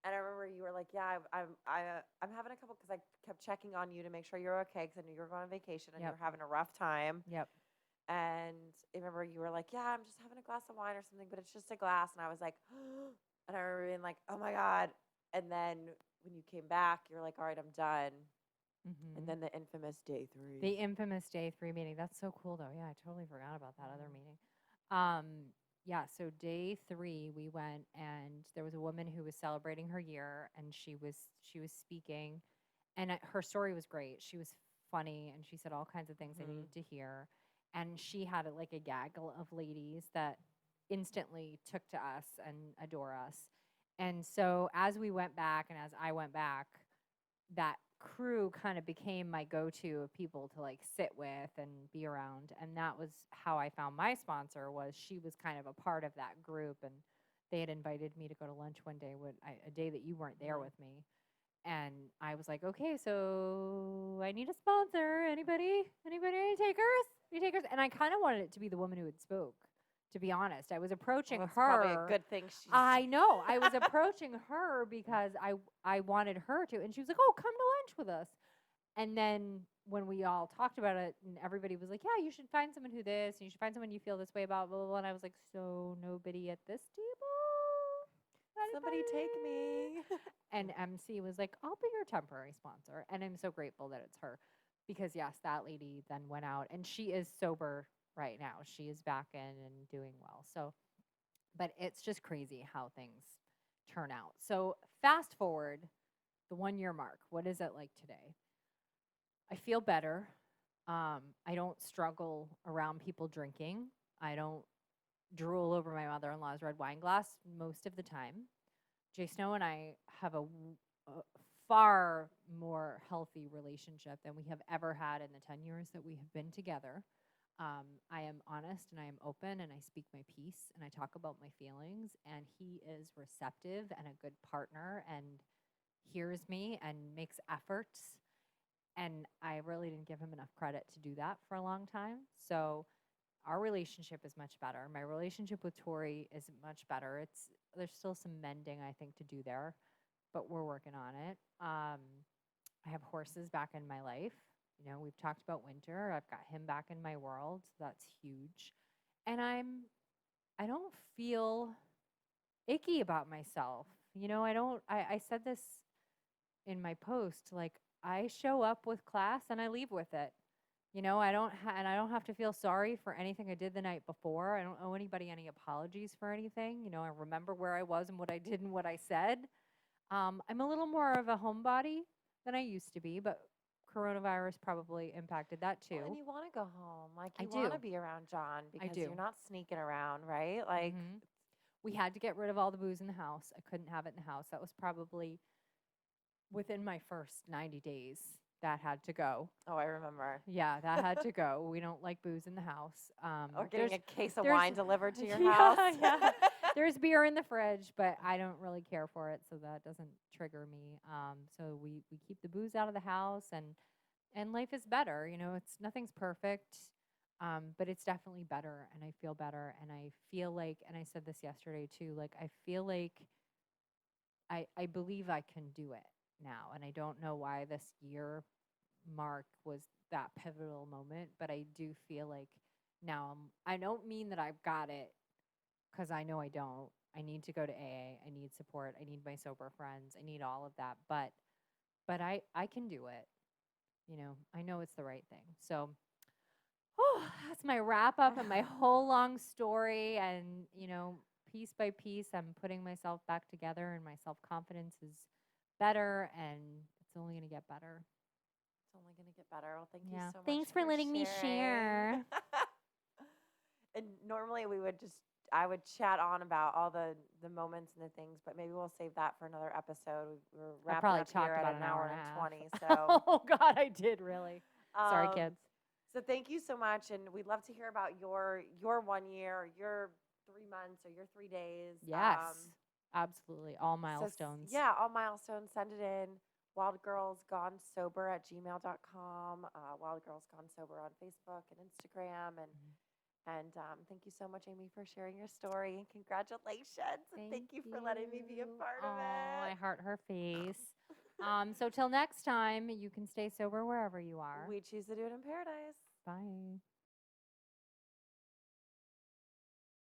And I remember you were like, yeah, I'm having a couple, because I kept checking on you to make sure you're okay, because I knew you were going on vacation and you were having a rough time. Yep. And I remember you were like, yeah, I'm just having a glass of wine or something, but it's just a glass. And I was like, and I remember being like, oh my God. And then when you came back, you're like, all right, I'm done. Mm-hmm. And then the infamous day 3. The infamous day 3 meeting. That's so cool, though. Yeah, I totally forgot about that other meeting. Yeah, so day 3 we went, and there was a woman who was celebrating her year, and she was speaking, and her story was great. She was funny, and she said all kinds of things I needed to hear. And she had like a gaggle of ladies that instantly took to us and adore us. And so as we went back and as I went back, that crew kind of became my go-to of people to like sit with and be around. And that was how I found my sponsor. Was she was kind of a part of that group, and they had invited me to go to lunch one day a day that you weren't there with me. And I was like, okay, so I need a sponsor. Anybody? Any takers? Any takers? And I kind of wanted it to be the woman who had spoke, to be honest. I was approaching her. Probably a good thing. I know. I was approaching her because I wanted her to. And she was like, oh, come to lunch with us. And then when we all talked about it, and everybody was like, yeah, you should find someone who this, and you should find someone you feel this way about, blah, blah, blah. And I was like, so nobody at this table? Somebody take me. And MC was like, I'll be your temporary sponsor. And I'm so grateful that it's her, because yes, that lady then went out, and she is sober right now. She is back in and doing well. So, but it's just crazy how things turn out. So fast forward the 1-year mark. What is it like today? I feel better. I don't struggle around people drinking. I don't drool over my mother-in-law's red wine glass most of the time. Jay Snow and I have a far more healthy relationship than we have ever had in the 10 years that we have been together. I am honest and I am open and I speak my piece and I talk about my feelings, and he is receptive and a good partner and hears me and makes efforts. And I really didn't give him enough credit to do that for a long time. So our relationship is much better. My relationship with Tori is much better. There's still some mending, I think, to do there, but we're working on it. I have horses back in my life. You know, we've talked about Winter. I've got him back in my world. That's huge. And I don't feel icky about myself. You know, I said this in my post, like, I show up with class and I leave with it. You know, I don't have to feel sorry for anything I did the night before. I don't owe anybody any apologies for anything. You know, I remember where I was and what I did and what I said. I'm a little more of a homebody than I used to be, but coronavirus probably impacted that too. Well, and you want to go home. Like, you want to be around John because you're not sneaking around, right? Like, we had to get rid of all the booze in the house. I couldn't have it in the house. That was probably within my first 90 days. That had to go. Oh, I remember. Yeah, that had to go. We don't like booze in the house. Or getting a case of wine delivered to your house. Yeah. There's beer in the fridge, but I don't really care for it, so that doesn't trigger me. So we keep the booze out of the house, and life is better. You know, it's nothing's perfect, but it's definitely better, and I feel better, and I feel like, and I said this yesterday too, like I feel like I believe I can do it now, and I don't know why this year mark was that pivotal moment, but I do feel like now I don't mean that I've got it because I know I don't. I need to go to AA. I need support. I need my sober friends. I need all of that. But I can do it. You know, I know it's the right thing. So that's my wrap up and my whole long story. And, you know, piece by piece, I'm putting myself back together and my self confidence is better and it's only going to get better. It's only going to get better. Well, thank you so much. Thanks for letting me share. And normally I would chat on about all the moments and the things, but maybe we'll save that for another episode. We're wrapping up here at an hour and 20. So oh God, I did really. Sorry, kids. So thank you so much, and we'd love to hear about your 1 year, or your 3 months, or your 3 days. Yes, absolutely, all milestones. So, all milestones. Send it in. wildgirlsgonesober@gmail.com. Wild Girls Gone Sober on Facebook and Instagram, and thank you so much, Amy, for sharing your story, and congratulations. Thank you for letting me be a part of it. I heart her face. So till next time, you can stay sober wherever you are. We choose to do it in paradise. Bye.